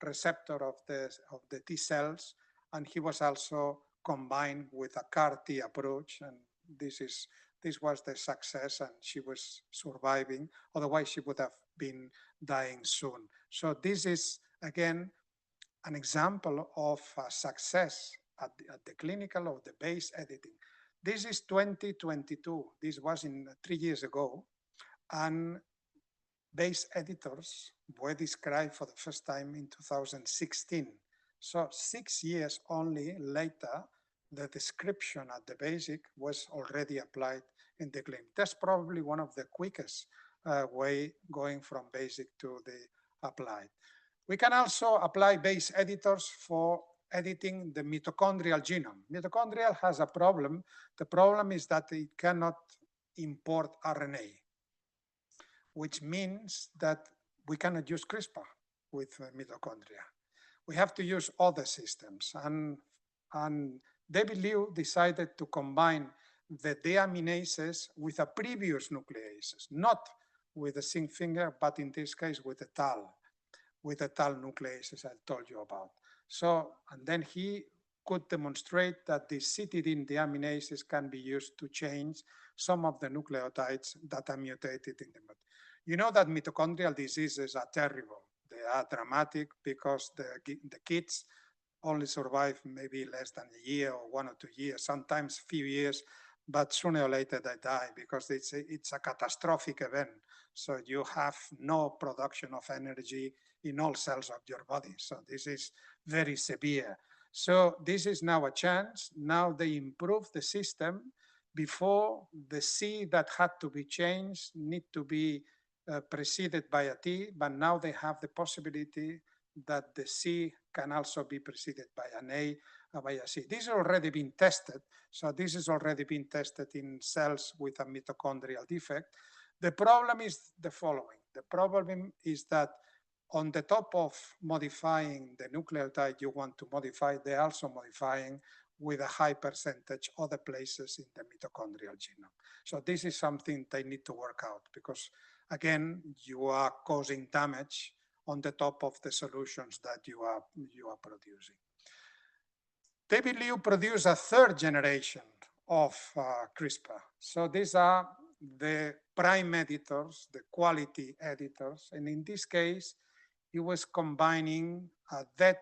receptor of the T cells. And he was also combined with a CAR-T approach, and this was the success, and she was surviving. Otherwise, she would have been dying soon. So this is, again, an example of a success at the clinical of the base editing. This is 2022. This was 3 years ago. And base editors were described for the first time in 2016. So 6 years only later, the description at the basic was already applied in the clinic. That's probably one of the quickest way going from basic to the applied. We can also apply base editors for editing the mitochondrial genome. Mitochondrial has a problem. The problem is that it cannot import RNA, which means that we cannot use CRISPR with mitochondria. We have to use other systems. And David Liu decided to combine the deaminases with a previous nucleases, not with the zinc finger, but in this case with the TAL nucleases I told you about. So, and then he could demonstrate that the cytidine deaminases can be used to change some of the nucleotides that are mutated in the mitochondria. You know that mitochondrial diseases are terrible. They are dramatic because the kids only survive maybe less than a year or 1 or 2 years, sometimes a few years, but sooner or later they die because it's a catastrophic event. So you have no production of energy in all cells of your body. So this is very severe. So this is now a chance. Now they improve the system. Before, the C that had to be changed need to be preceded by a T, but now they have the possibility that the C can also be preceded by an A or by a C. This has already been tested. So this is already been tested in cells with a mitochondrial defect. The problem is the following. The problem is that on the top of modifying the nucleotide you want to modify, they're also modifying with a high percentage other places in the mitochondrial genome. So this is something they need to work out because, again, you are causing damage on the top of the solutions that you are producing. David Liu produced a third generation of CRISPR. So these are the prime editors, the quality editors. And in this case, he was combining a dead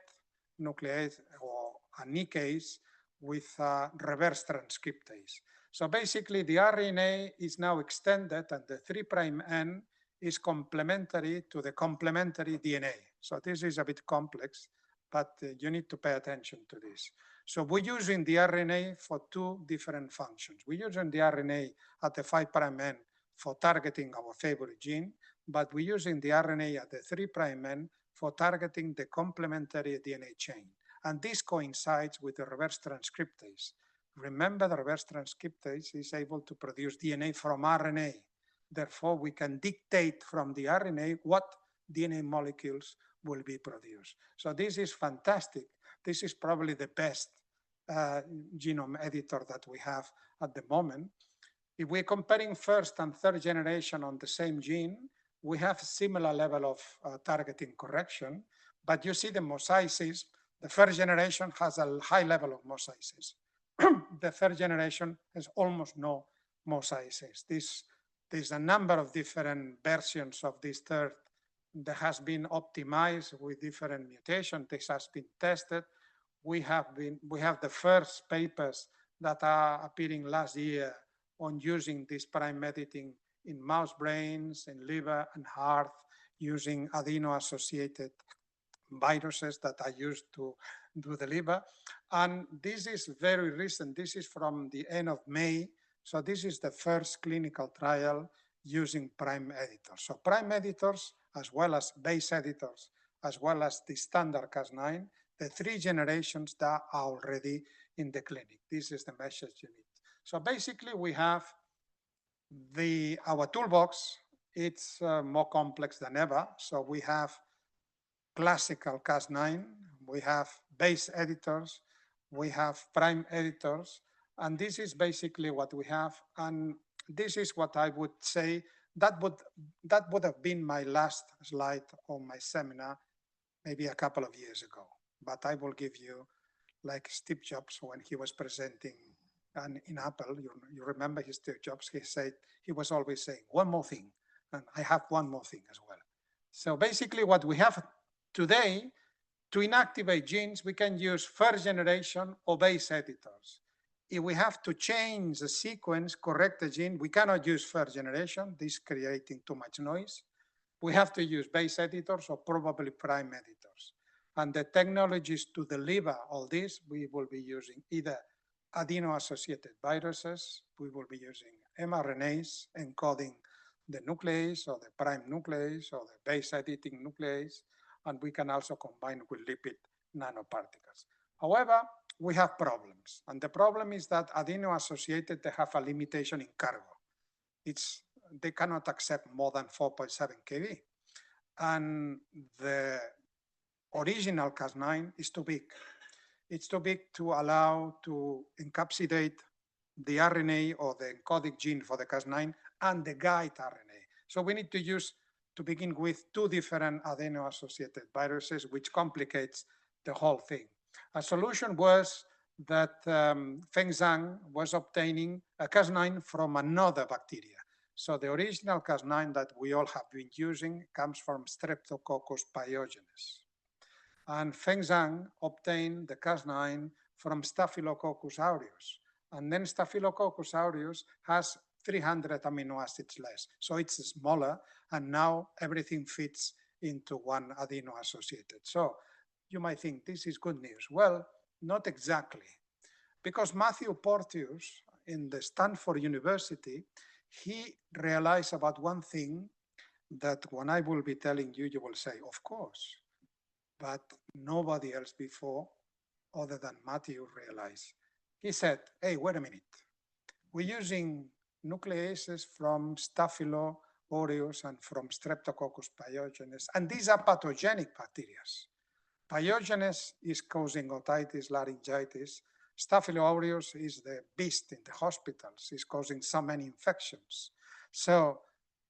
nuclease or a nickase with a reverse transcriptase. So basically the RNA is now extended and the 3' N is complementary to the complementary DNA. So this is a bit complex, but you need to pay attention to this. So we're using the RNA for 2 different functions. We're using the RNA at the 5' N for targeting our favorite gene, but we're using the RNA at the 3' N for targeting the complementary DNA chain. And this coincides with the reverse transcriptase. Remember, the reverse transcriptase is able to produce DNA from RNA. Therefore, we can dictate from the RNA what DNA molecules will be produced. So this is fantastic. This is probably the best genome editor that we have at the moment. If we're comparing first and third generation on the same gene, we have a similar level of targeting correction, but you see the mosaicism. The first generation has a high level of mosaicism. The third generation has almost no mosaicism. There's a number of different versions of this third that has been optimized with different mutations. This has been tested. We have the first papers that are appearing last year on using this prime editing in mouse brains, in liver and heart, using adeno-associated viruses that are used to do the liver. And this is very recent. This is from the end of May. So this is the first clinical trial using prime editors. So prime editors, as well as base editors, as well as the standard Cas9, the 3 generations that are already in the clinic. This is the message you need. So basically we have our toolbox. It's more complex than ever. So we have classical Cas9, we have base editors, we have prime editors, and this is basically what we have. And this is what I would say that would have been my last slide on my seminar, maybe a couple of years ago. But I will give you, like Steve Jobs when he was presenting and in Apple, you remember Steve Jobs, he was always saying, one more thing, and I have one more thing as well. So basically what we have today, to inactivate genes, we can use first generation or base editors. If we have to change the sequence, correct the gene, we cannot use first generation, this is creating too much noise. We have to use base editors or probably prime editors. And the technologies to deliver all this, we will be using either adeno-associated viruses, we will be using mRNAs encoding the nuclease or the prime nuclease or the base editing nuclease, and we can also combine with lipid nanoparticles. However, we have problems, and the problem is that adeno-associated, they have a limitation in cargo. They cannot accept more than 4.7 kb. And the original Cas9 is too big. It's too big to allow to encapsulate the RNA or the encoding gene for the Cas9 and the guide RNA. So we need to use, to begin with, 2 different adeno-associated viruses, which complicates the whole thing. A solution was that Feng Zhang was obtaining a Cas9 from another bacteria. So the original Cas9 that we all have been using comes from Streptococcus pyogenes. And Feng Zhang obtained the Cas9 from Staphylococcus aureus. And then Staphylococcus aureus has 300 amino acids less. So it's smaller, and now everything fits into one adeno-associated. So you might think this is good news. Well, not exactly. Because Matthew Porteous in the Stanford University, he realized about one thing that when I will be telling you, you will say, of course. But nobody else before, other than Matthew, realized. He said, hey, wait a minute. We're using nucleases from Staphylo aureus and from Streptococcus pyogenes, and these are pathogenic bacteria. Pyogenes is causing otitis, laryngitis. Staphylo aureus is the beast in the hospitals, is causing so many infections. So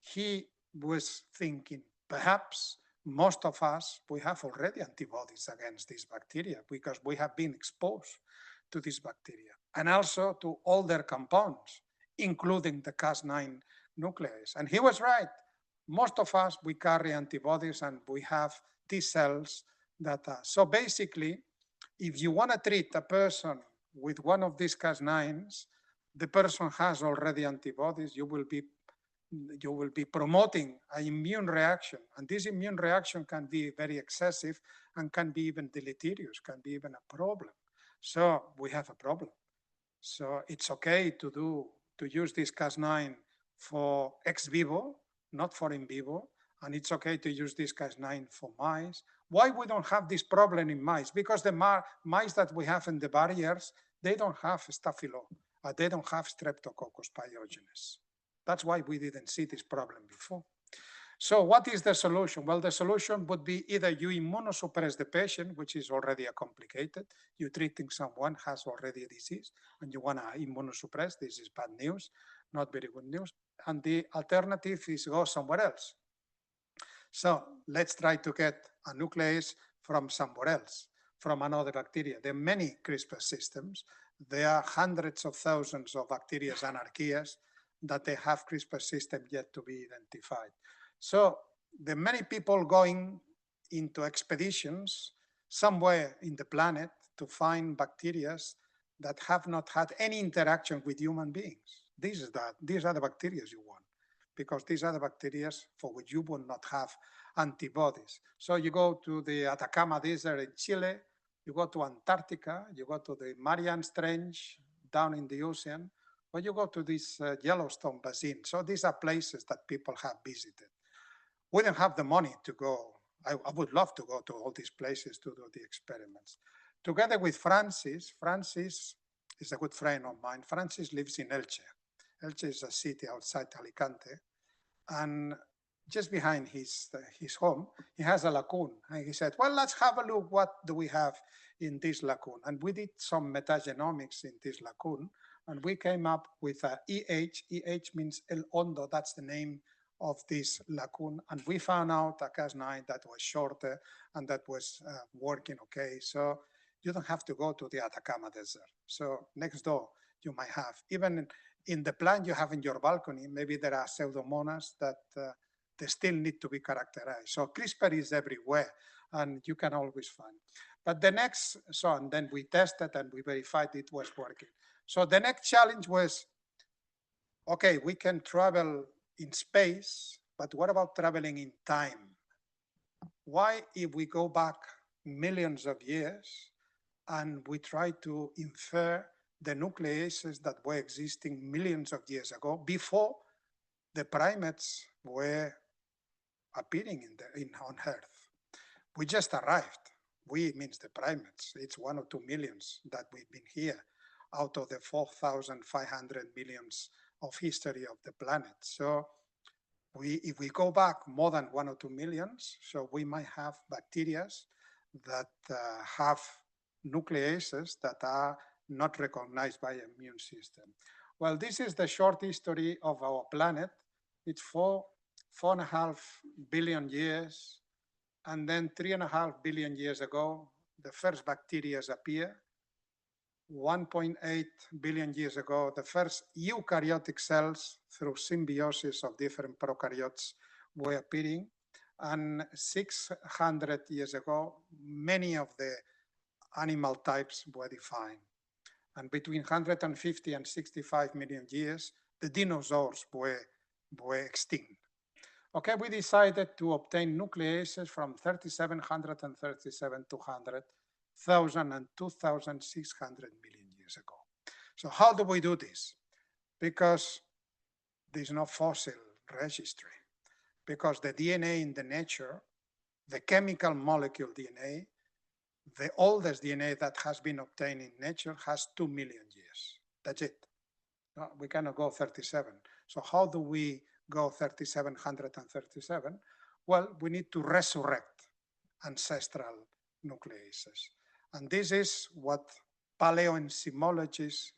he was thinking, perhaps most of us, we have already antibodies against this bacteria because we have been exposed to this bacteria and also to all their compounds, including the Cas9 nuclease. And he was right. Most of us, we carry antibodies and we have T cells that are. So basically, if you want to treat a person with one of these Cas9s, the person has already antibodies, you will be promoting an immune reaction. And this immune reaction can be very excessive and can be even deleterious, can be even a problem. So we have a problem. So it's okay to use this Cas9 for ex vivo, not for in vivo. And it's okay to use this Cas9 for mice. Why we don't have this problem in mice? Because the mice that we have in the barriers, they don't have Staphylo, they don't have Streptococcus pyogenes. That's why we didn't see this problem before. So what is the solution? Well, the solution would be either you immunosuppress the patient, which is already a complicated. You're treating someone who has already a disease and you want to immunosuppress. This is bad news, not very good news. And the alternative is go somewhere else. So let's try to get a nuclease from somewhere else, from another bacteria. There are many CRISPR systems. There are hundreds of thousands of bacteria and archaeas that they have CRISPR system yet to be identified. So there are many people going into expeditions somewhere in the planet to find bacteria that have not had any interaction with human beings. These are the bacteria you want, because these are the bacteria for which you will not have antibodies. So you go to the Atacama Desert in Chile, you go to Antarctica, you go to the Mariana Trench down in the ocean, When you go to this Yellowstone basin, so these are places that people have visited. We don't have the money to go. I would love to go to all these places to do the experiments. Together with Francis is a good friend of mine. Francis lives in Elche. Elche is a city outside Alicante. And just behind his home, he has a lagoon. And he said, well, let's have a look. What do we have in this lagoon? And we did some metagenomics in this lagoon. And we came up with a EH. EH means El Hondo. That's the name of this lagoon. And we found out a Cas9 that was shorter and that was working okay. So you don't have to go to the Atacama Desert. So next door, you might have, even in the plant you have in your balcony, maybe there are pseudomonas that they still need to be characterized. So CRISPR is everywhere and you can always find. But the next, and then we tested and we verified it was working. So the next challenge was, okay, we can travel in space, but what about traveling in time? Why, if we go back millions of years and we try to infer the nucleases that were existing millions of years ago, before the primates were appearing on Earth? We just arrived. We means the primates. It's 1 or 2 millions that we've been here out of the 4,500 millions of history of the planet. So if we go back more than 1 or 2 millions, so we might have bacteria that have nucleases that are not recognized by the immune system. Well, this is the short history of our planet. It's 4.5 billion years. And then 3.5 billion years ago, the first bacteria appear. 1.8 billion years ago, the first eukaryotic cells through symbiosis of different prokaryotes were appearing. And 600 years ago, many of the animal types were defined. And between 150 and 65 million years, the dinosaurs were extinct. Okay, we decided to obtain nucleases from 3,737 to 100,000 and 2,600 million years ago. So how do we do this? Because there's no fossil registry. Because the DNA in the nature, the chemical molecule DNA, the oldest DNA that has been obtained in nature has 2 million years. That's it. No, we cannot go 37. So how do we go 3,737? Well, we need to resurrect ancestral nucleases. And this is what paleoenzymologists,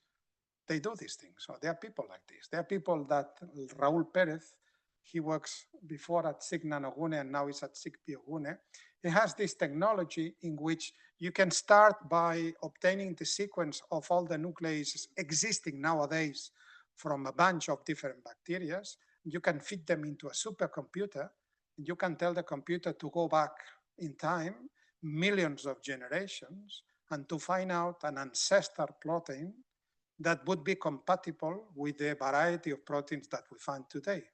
they do these things. So there are people like this. There are people that Raúl Pérez, he works before at SIG Nanogune and now he's at SIG Biogune. He has this technology in which you can start by obtaining the sequence of all the nucleases existing nowadays from a bunch of different bacteria. You can feed them into a supercomputer. And you can tell the computer to go back in time, millions of generations, and to find out an ancestor protein that would be compatible with the variety of proteins that we find today.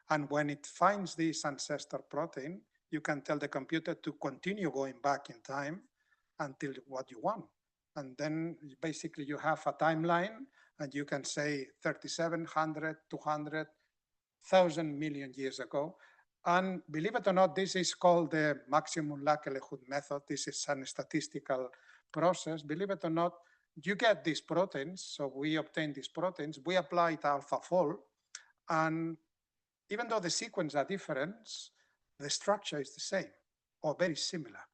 And when it finds this ancestor protein, you can tell the computer to continue going back in time until what you want. And then basically you have a timeline and you can say 3,700, 200,000 million years ago. And believe it or not, this is called the maximum likelihood method. This is a statistical process. Believe it or not, you get these proteins. So we obtain these proteins, we apply it AlphaFold, and even though the sequence are different, the structure is the same or very similar.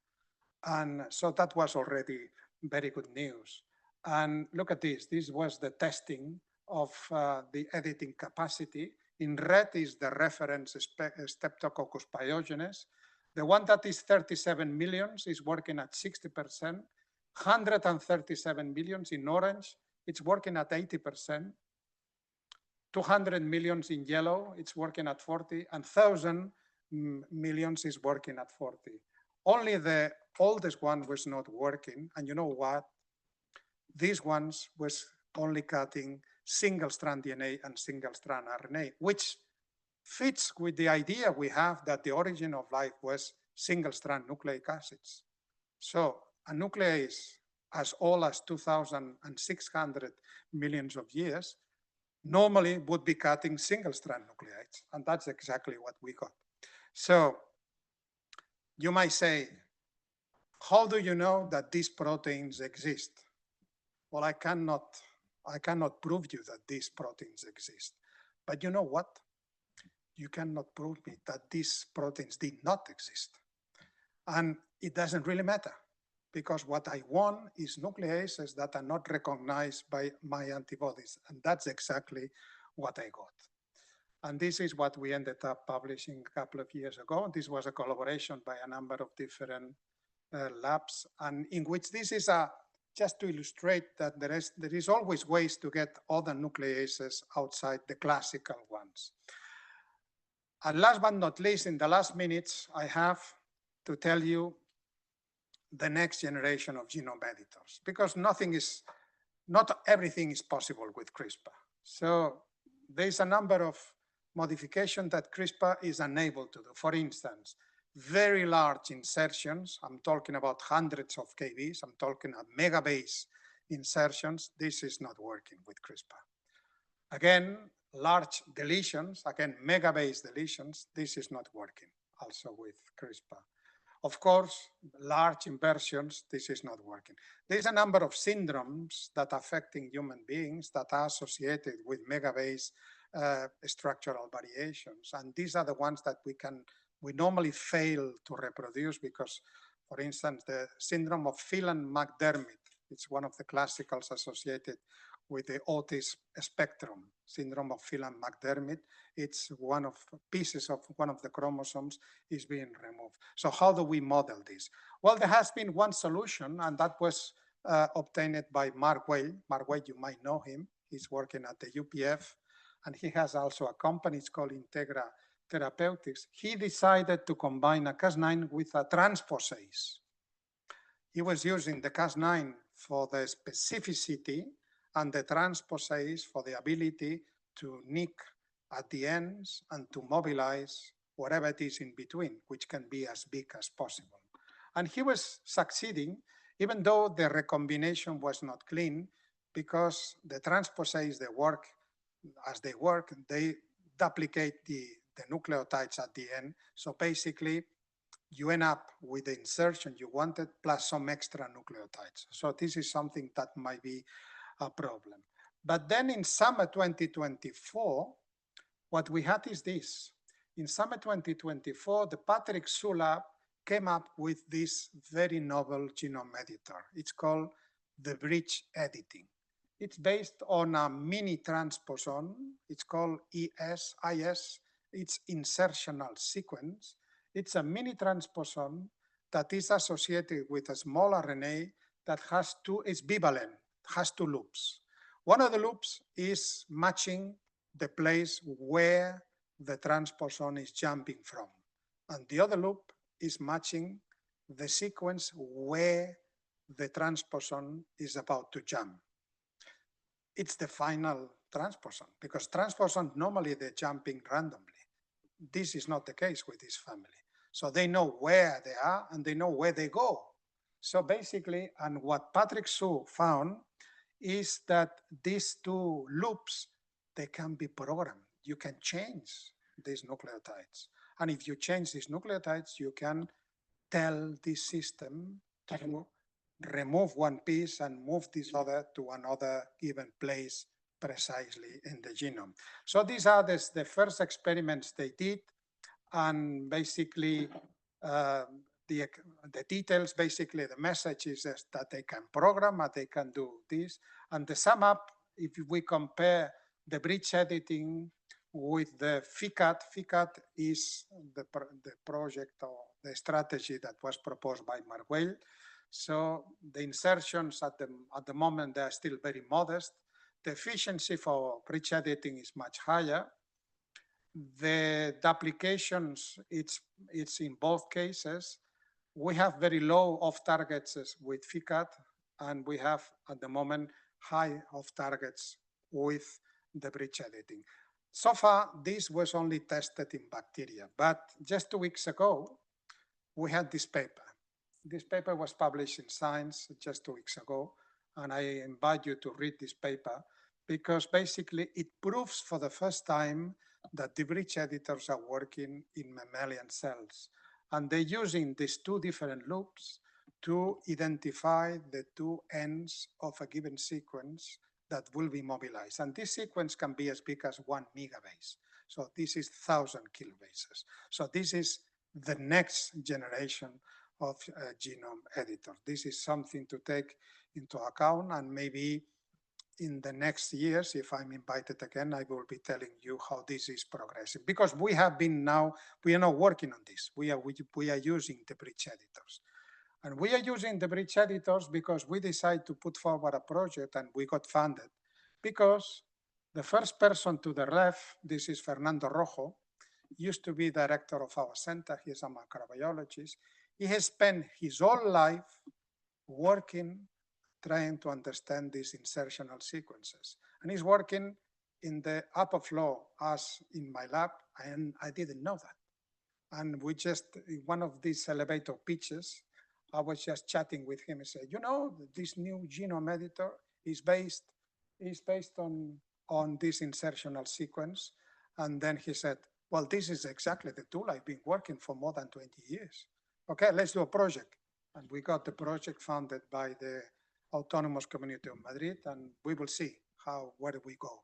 And so that was already very good news. And look at this. This was the testing of the editing capacity. In red is the reference Streptococcus pyogenes. The one that is 37 millions is working at 60%. 137 millions in orange, it's working at 80%. 200 millions in yellow, it's working at 40, and 1,000 millions is working at 40. Only the oldest one was not working, and you know what? These ones was only cutting single-strand DNA and single-strand RNA, which fits with the idea we have that the origin of life was single-strand nucleic acids. So a nuclease as old as 2,600 millions of years normally would be cutting single-strand nucleotides, and that's exactly what we got. So you might say, how do you know that these proteins exist? Well, I cannot prove you that these proteins exist. But you know what? You cannot prove me that these proteins did not exist. And it doesn't really matter, because what I want is nucleases that are not recognized by my antibodies. And that's exactly what I got. And this is what we ended up publishing a couple of years ago. This was a collaboration by a number of different labs, and in which this is just to illustrate that there is always ways to get other nucleases outside the classical ones. And last but not least, in the last minutes, I have to tell you the next generation of genome editors, because not everything is possible with CRISPR. So there's a number of modifications that CRISPR is unable to do. For instance, very large insertions, I'm talking about hundreds of kbs, I'm talking about megabase insertions, this is not working with CRISPR. Again, large deletions, again, megabase deletions, this is not working also with CRISPR. Of course, large inversions, this is not working. There's a number of syndromes that are affecting human beings that are associated with megabase structural variations. And these are the ones that we normally fail to reproduce because, for instance, the syndrome of Phelan-McDermid, it's one of the classicals associated with the autism spectrum. Syndrome of Phelan-McDermid, it's one of pieces of one of the chromosomes is being removed. So how do we model this? Well, there has been one solution, and that was obtained by Mark Vall. Mark Vall, you might know him. He's working at the UPF, and he has also a company, it's called Integra Therapeutics. He decided to combine a Cas9 with a transposase. He was using the Cas9 for the specificity and the transposase for the ability to nick at the ends and to mobilize whatever it is in between, which can be as big as possible. And he was succeeding, even though the recombination was not clean, because the transposase, they work as they work, they duplicate the nucleotides at the end. So basically, you end up with the insertion you wanted plus some extra nucleotides. So this is something that might be a problem. But then in summer 2024, what we had is this. In summer 2024, the Patrick Su lab came up with this very novel genome editor. It's called the bridge editing. It's based on a mini transposon. It's called IS. It's insertional sequence. It's a mini transposon that is associated with a small RNA that has is bivalent, has two loops. One of the loops is matching the place where the transposon is jumping from. And the other loop is matching the sequence where the transposon is about to jump. It's the final transposon, because transposons normally they're jumping randomly. This is not the case with this family. So they know where they are and they know where they go. So basically, and what Patrick Su found is that these two loops, they can be programmed. You can change these nucleotides. And if you change these nucleotides, you can tell this system to remove one piece and move this other to another given place precisely in the genome. So these are the first experiments they did. And basically, the details, basically the message is that they can program and they can do this. And the sum up, if we compare the bridge editing with the FICAT is the project or the strategy that was proposed by Mark Vall. So the insertions at the moment, they are still very modest. The efficiency for bridge editing is much higher. The duplications, it's in both cases. We have very low off targets with FICAT, and we have at the moment high off targets with the bridge editing. So far, this was only tested in bacteria, but just 2 weeks ago, we had this paper. This paper was published in Science just 2 weeks ago, and I invite you to read this paper because basically it proves for the first time that the bridge editors are working in mammalian cells. And they're using these two different loops to identify the two ends of a given sequence that will be mobilized. And this sequence can be as big as 1 megabase. So this is 1,000 kilobases. So this is the next generation of genome editor. This is something to take into account, and maybe in the next years, if I'm invited again, I will be telling you how this is progressing. Because we are now working on this. We are using the bridge editors. And we are using the bridge editors because we decided to put forward a project and we got funded. Because the first person to the left, this is Fernando Rojo, used to be director of our center. He is a microbiologist. He has spent his whole life working, trying to understand these insertional sequences. And he's working in the upper floor as in my lab, and I didn't know that. And we just, in one of these elevator pitches, I was just chatting with him and said, you know, this new genome editor is based on this insertional sequence. And then he said, well, this is exactly the tool I've been working for more than 20 years. Okay, let's do a project. And we got the project funded by the Autonomous Community of Madrid, and we will see where do we go.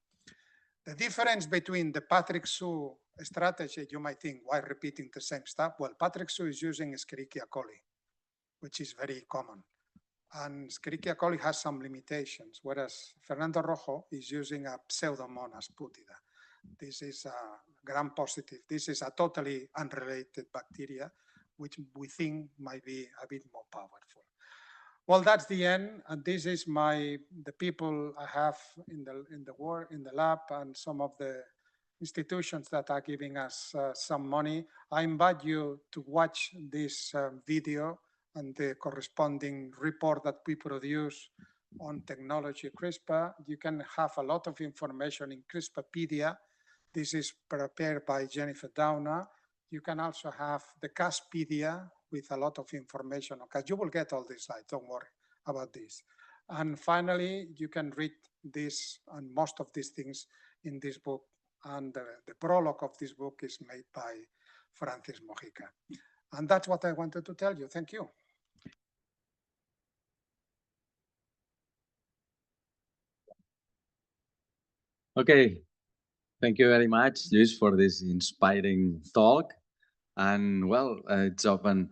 The difference between the Patrick Su strategy, you might think, why repeating the same stuff? Well, Patrick Su is using Escherichia coli, which is very common. And Escherichia coli has some limitations, whereas Fernando Rojo is using a Pseudomonas putida. This is a gram-positive. This is a totally unrelated bacteria, which we think might be a bit more powerful. Well, that's the end. And this is the people I have in the lab, and some of the institutions that are giving us some money. I invite you to watch this video and the corresponding report that we produce on technology CRISPR. You can have a lot of information in CRISPRpedia. This is prepared by Jennifer Downer. You can also have the Caspedia with a lot of information. Okay, you will get all these slides, don't worry about this. And finally, you can read this and most of these things in this book. And the prologue of this book is made by Francis Mojica. And that's what I wanted to tell you. Thank you. Okay, thank you very much, Lluís, for this inspiring talk. And well, it's often,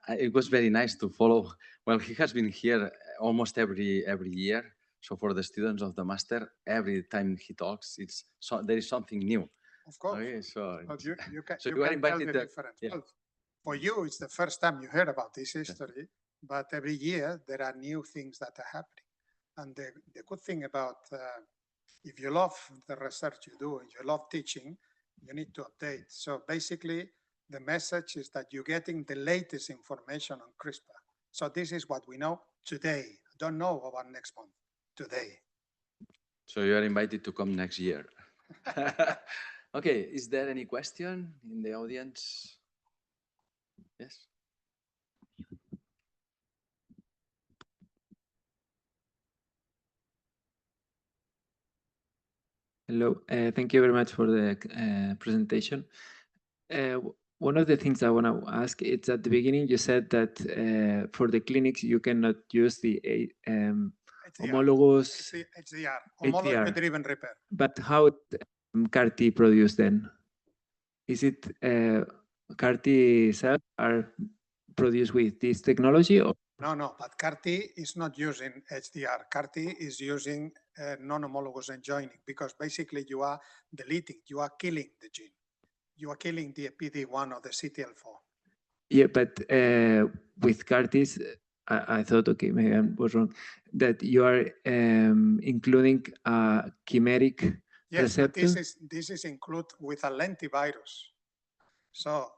it was very nice to follow. Well, he has been here almost every year. So for the students of the master, every time he talks, there is something new. Of course. Okay, so you can you are invited tell the difference. Yeah. Well, for you, it's the first time you heard about this history, but every year there are new things that are happening. And the good thing about, if you love the research you do and you love teaching, you need to update. So basically, the message is that you're getting the latest information on CRISPR. So this is what we know today. Don't know about next month, today. So you are invited to come next year. Okay, is there any question in the audience? Yes? Hello, thank you very much for the presentation. One of the things I want to ask, it's at the beginning you said that for the clinics you cannot use the homologous HDR, homology-driven repair. But how CAR-T produced then? Is it CAR-T cells are produced with this technology? Or? No, but CAR-T is not using HDR. CAR-T is using non-homologous enjoining, because basically you are deleting, you are killing the gene. You are killing the PD-1 or the CTL4. Yeah, but with CAR-Ts, I thought, okay, maybe I was wrong, that you are including a chimeric receptor? Yes, this is included with a lentivirus. So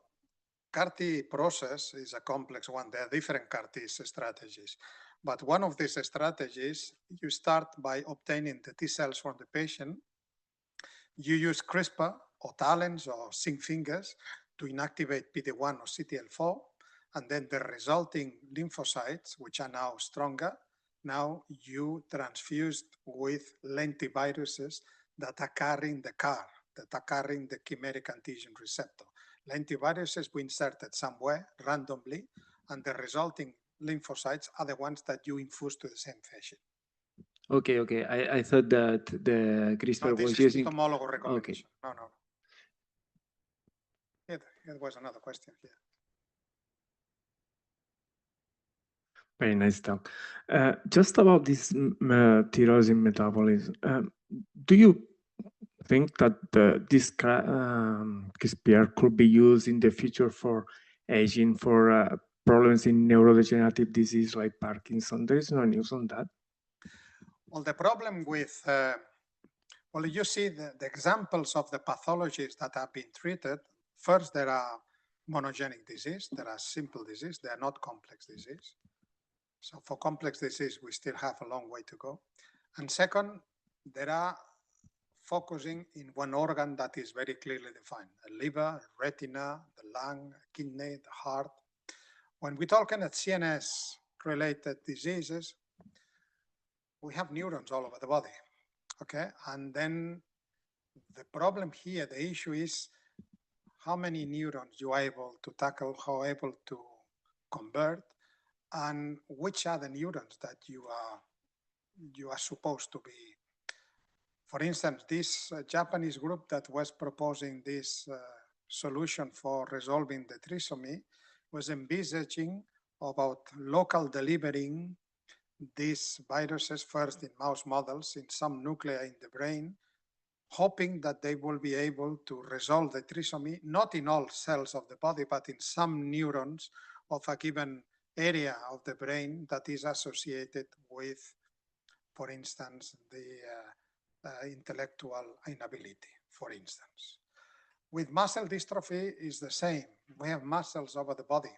CAR-T process is a complex one. There are different CAR-T strategies. But one of these strategies, you start by obtaining the T cells from the patient. You use CRISPR or TALENs or zinc fingers to inactivate PD-1 or CTL4. And then the resulting lymphocytes, which are now stronger, now you transfused with lentiviruses that are carrying the CAR, that are carrying the chimeric antigen receptor. Lentiviruses we inserted somewhere randomly, and the resulting lymphocytes are the ones that you infuse to the same patient. Okay, okay. I thought that the CRISPR This was is using. homologo recombination. No, no. It was another question here. Very nice talk. Just about this tyrosine metabolism, do you think that this CRISPR could be used in the future for aging, for problems in neurodegenerative disease like Parkinson? There is no news on that. Well, the problem with, well, you see the examples of the pathologies that have been treated. First, there are monogenic disease. There are simple disease. They are not complex disease. So for complex disease, we still have a long way to go. And second, there are focusing in one organ that is very clearly defined: the liver, retina, the lung, kidney, the heart. When we're talking at CNS-related diseases, we have neurons all over the body, okay? And then the problem here, the issue is how many neurons you are able to tackle, how able to convert, and which are the neurons that you are supposed to be. For instance, this Japanese group that was proposing this solution for resolving the trisomy was envisaging about local delivering these viruses first in mouse models in some nuclei in the brain, hoping that they will be able to resolve the trisomy, not in all cells of the body, but in some neurons of a given area of the brain that is associated with, for instance, the intellectual inability, for instance. With muscle dystrophy is the same. We have muscles over the body.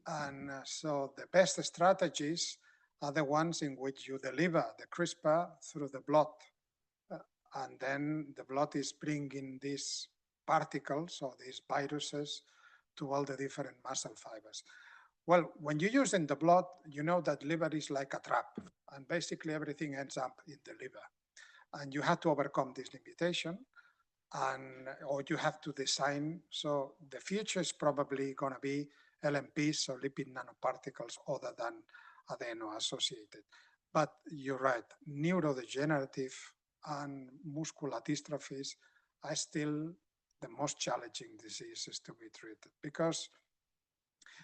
And so the best strategies are the ones in which you deliver the CRISPR through the blood. And then the blood is bringing these particles or these viruses to all the different muscle fibers. Well, when you use in the blood, you know that liver is like a trap, and basically everything ends up in the liver. And you have to overcome this limitation, or you have to design. So the future is probably going to be LNPs, so lipid nanoparticles, other than adeno-associated. But you're right, neurodegenerative and muscular dystrophies are still the most challenging diseases to be treated, because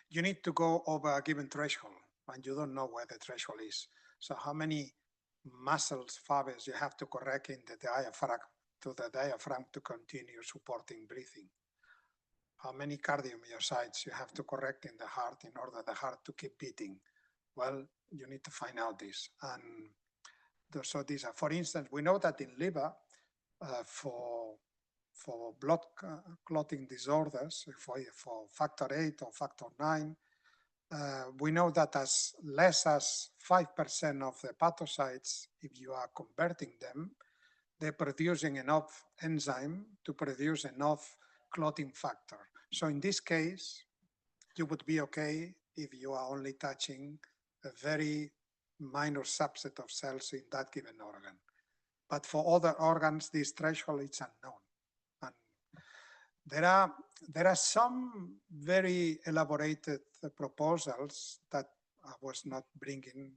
you need to go over a given threshold and you don't know where the threshold is. So how many muscles, fibers you have to correct in the diaphragm to continue supporting breathing? How many cardiomyocytes you have to correct in the heart in order the heart to keep beating? Well, you need to find out this. And so these are, for instance, we know that in liver, for blood clotting disorders, for factor 8 or factor 9, we know that as less as 5% of the hepatocytes, if you are converting them, they're producing enough enzyme to produce enough clotting factor. So in this case, you would be okay if you are only touching a very minor subset of cells in that given organ. But for other organs, this threshold is unknown. And there are some very elaborated proposals that I was not bringing.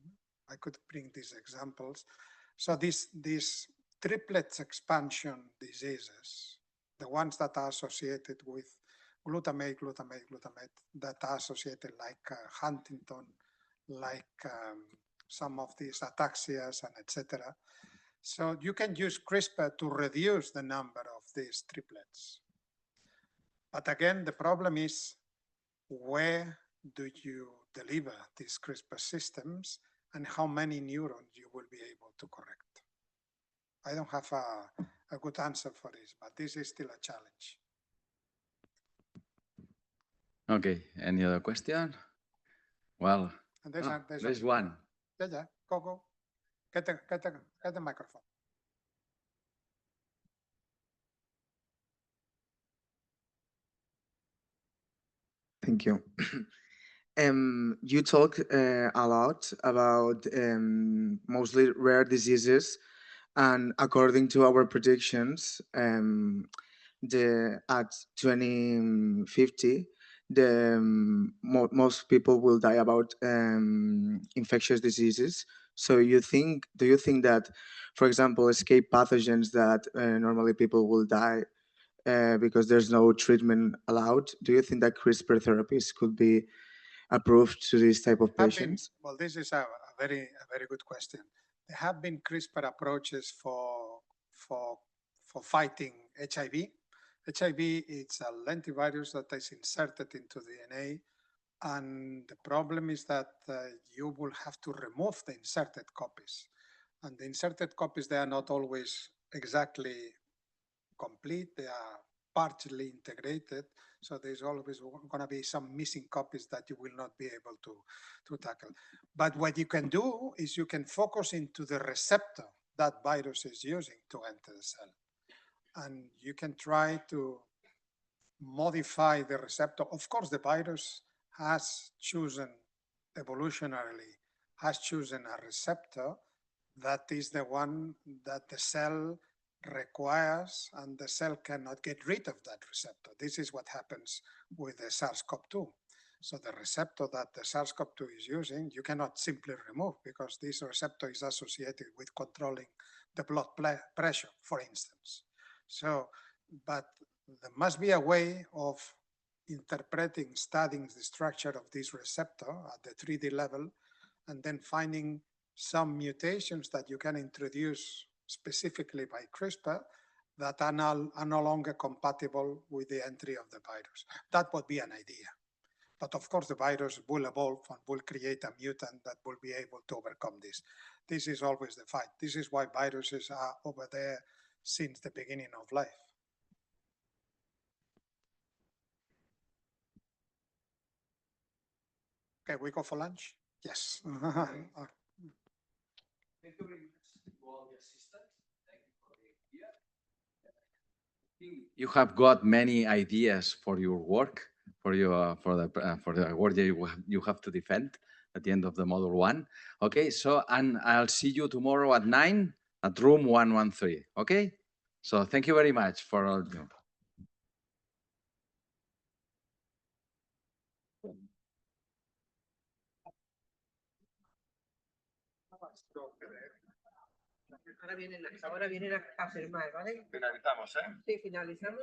I could bring these examples. So these triplets expansion diseases, the ones that are associated with glutamate, that are associated like Huntington, like some of these ataxias and etc. So you can use CRISPR to reduce the number of these triplets. But again, the problem is, where do you deliver these CRISPR systems and how many neurons you will be able to correct? I don't have a good answer for this, but this is still a challenge. Okay, any other question? Well, And there's one. Yeah, go. Get the microphone. Thank you. You talk a lot about mostly rare diseases, and according to our predictions, at 2050, most people will die about infectious diseases. So do you think that, for example, escape pathogens that normally people will die because there's no treatment allowed, do you think that CRISPR therapies could be approved to this type of patients? Well, this is a very good question. There have been CRISPR approaches for fighting HIV. HIV is a lentivirus that is inserted into DNA, and the problem is that you will have to remove the inserted copies. And the inserted copies, they are not always exactly complete, they are partially integrated, so there's always going to be some missing copies that you will not be able to tackle. But what you can do is you can focus into the receptor that virus is using to enter the cell. And you can try to modify the receptor. Of course, the virus has chosen, evolutionarily, has chosen a receptor that is the one that the cell requires, and the cell cannot get rid of that receptor. This is what happens with the SARS-CoV-2. So the receptor that the SARS-CoV-2 is using, you cannot simply remove, because this receptor is associated with controlling the blood pressure, for instance. So, but there must be a way of interpreting, studying the structure of this receptor at the 3D level, and then finding some mutations that you can introduce specifically by CRISPR that are no longer compatible with the entry of the virus. That would be an idea. But of course, the virus will evolve and will create a mutant that will be able to overcome this. This is always the fight. This is why viruses are over there since the beginning of life. Okay, we go for lunch? Yes. Thank you very much to all the assistants. Thank you for being here. You have got many ideas for your work, for the work that you have to defend at the end of the Model 1. Okay, so, and I'll see you tomorrow at 9 at room 113. Okay, so thank you very much for all you. Ahora vienen a firmar, ¿vale? Finalizamos, ¿eh? Sí, finalizamos.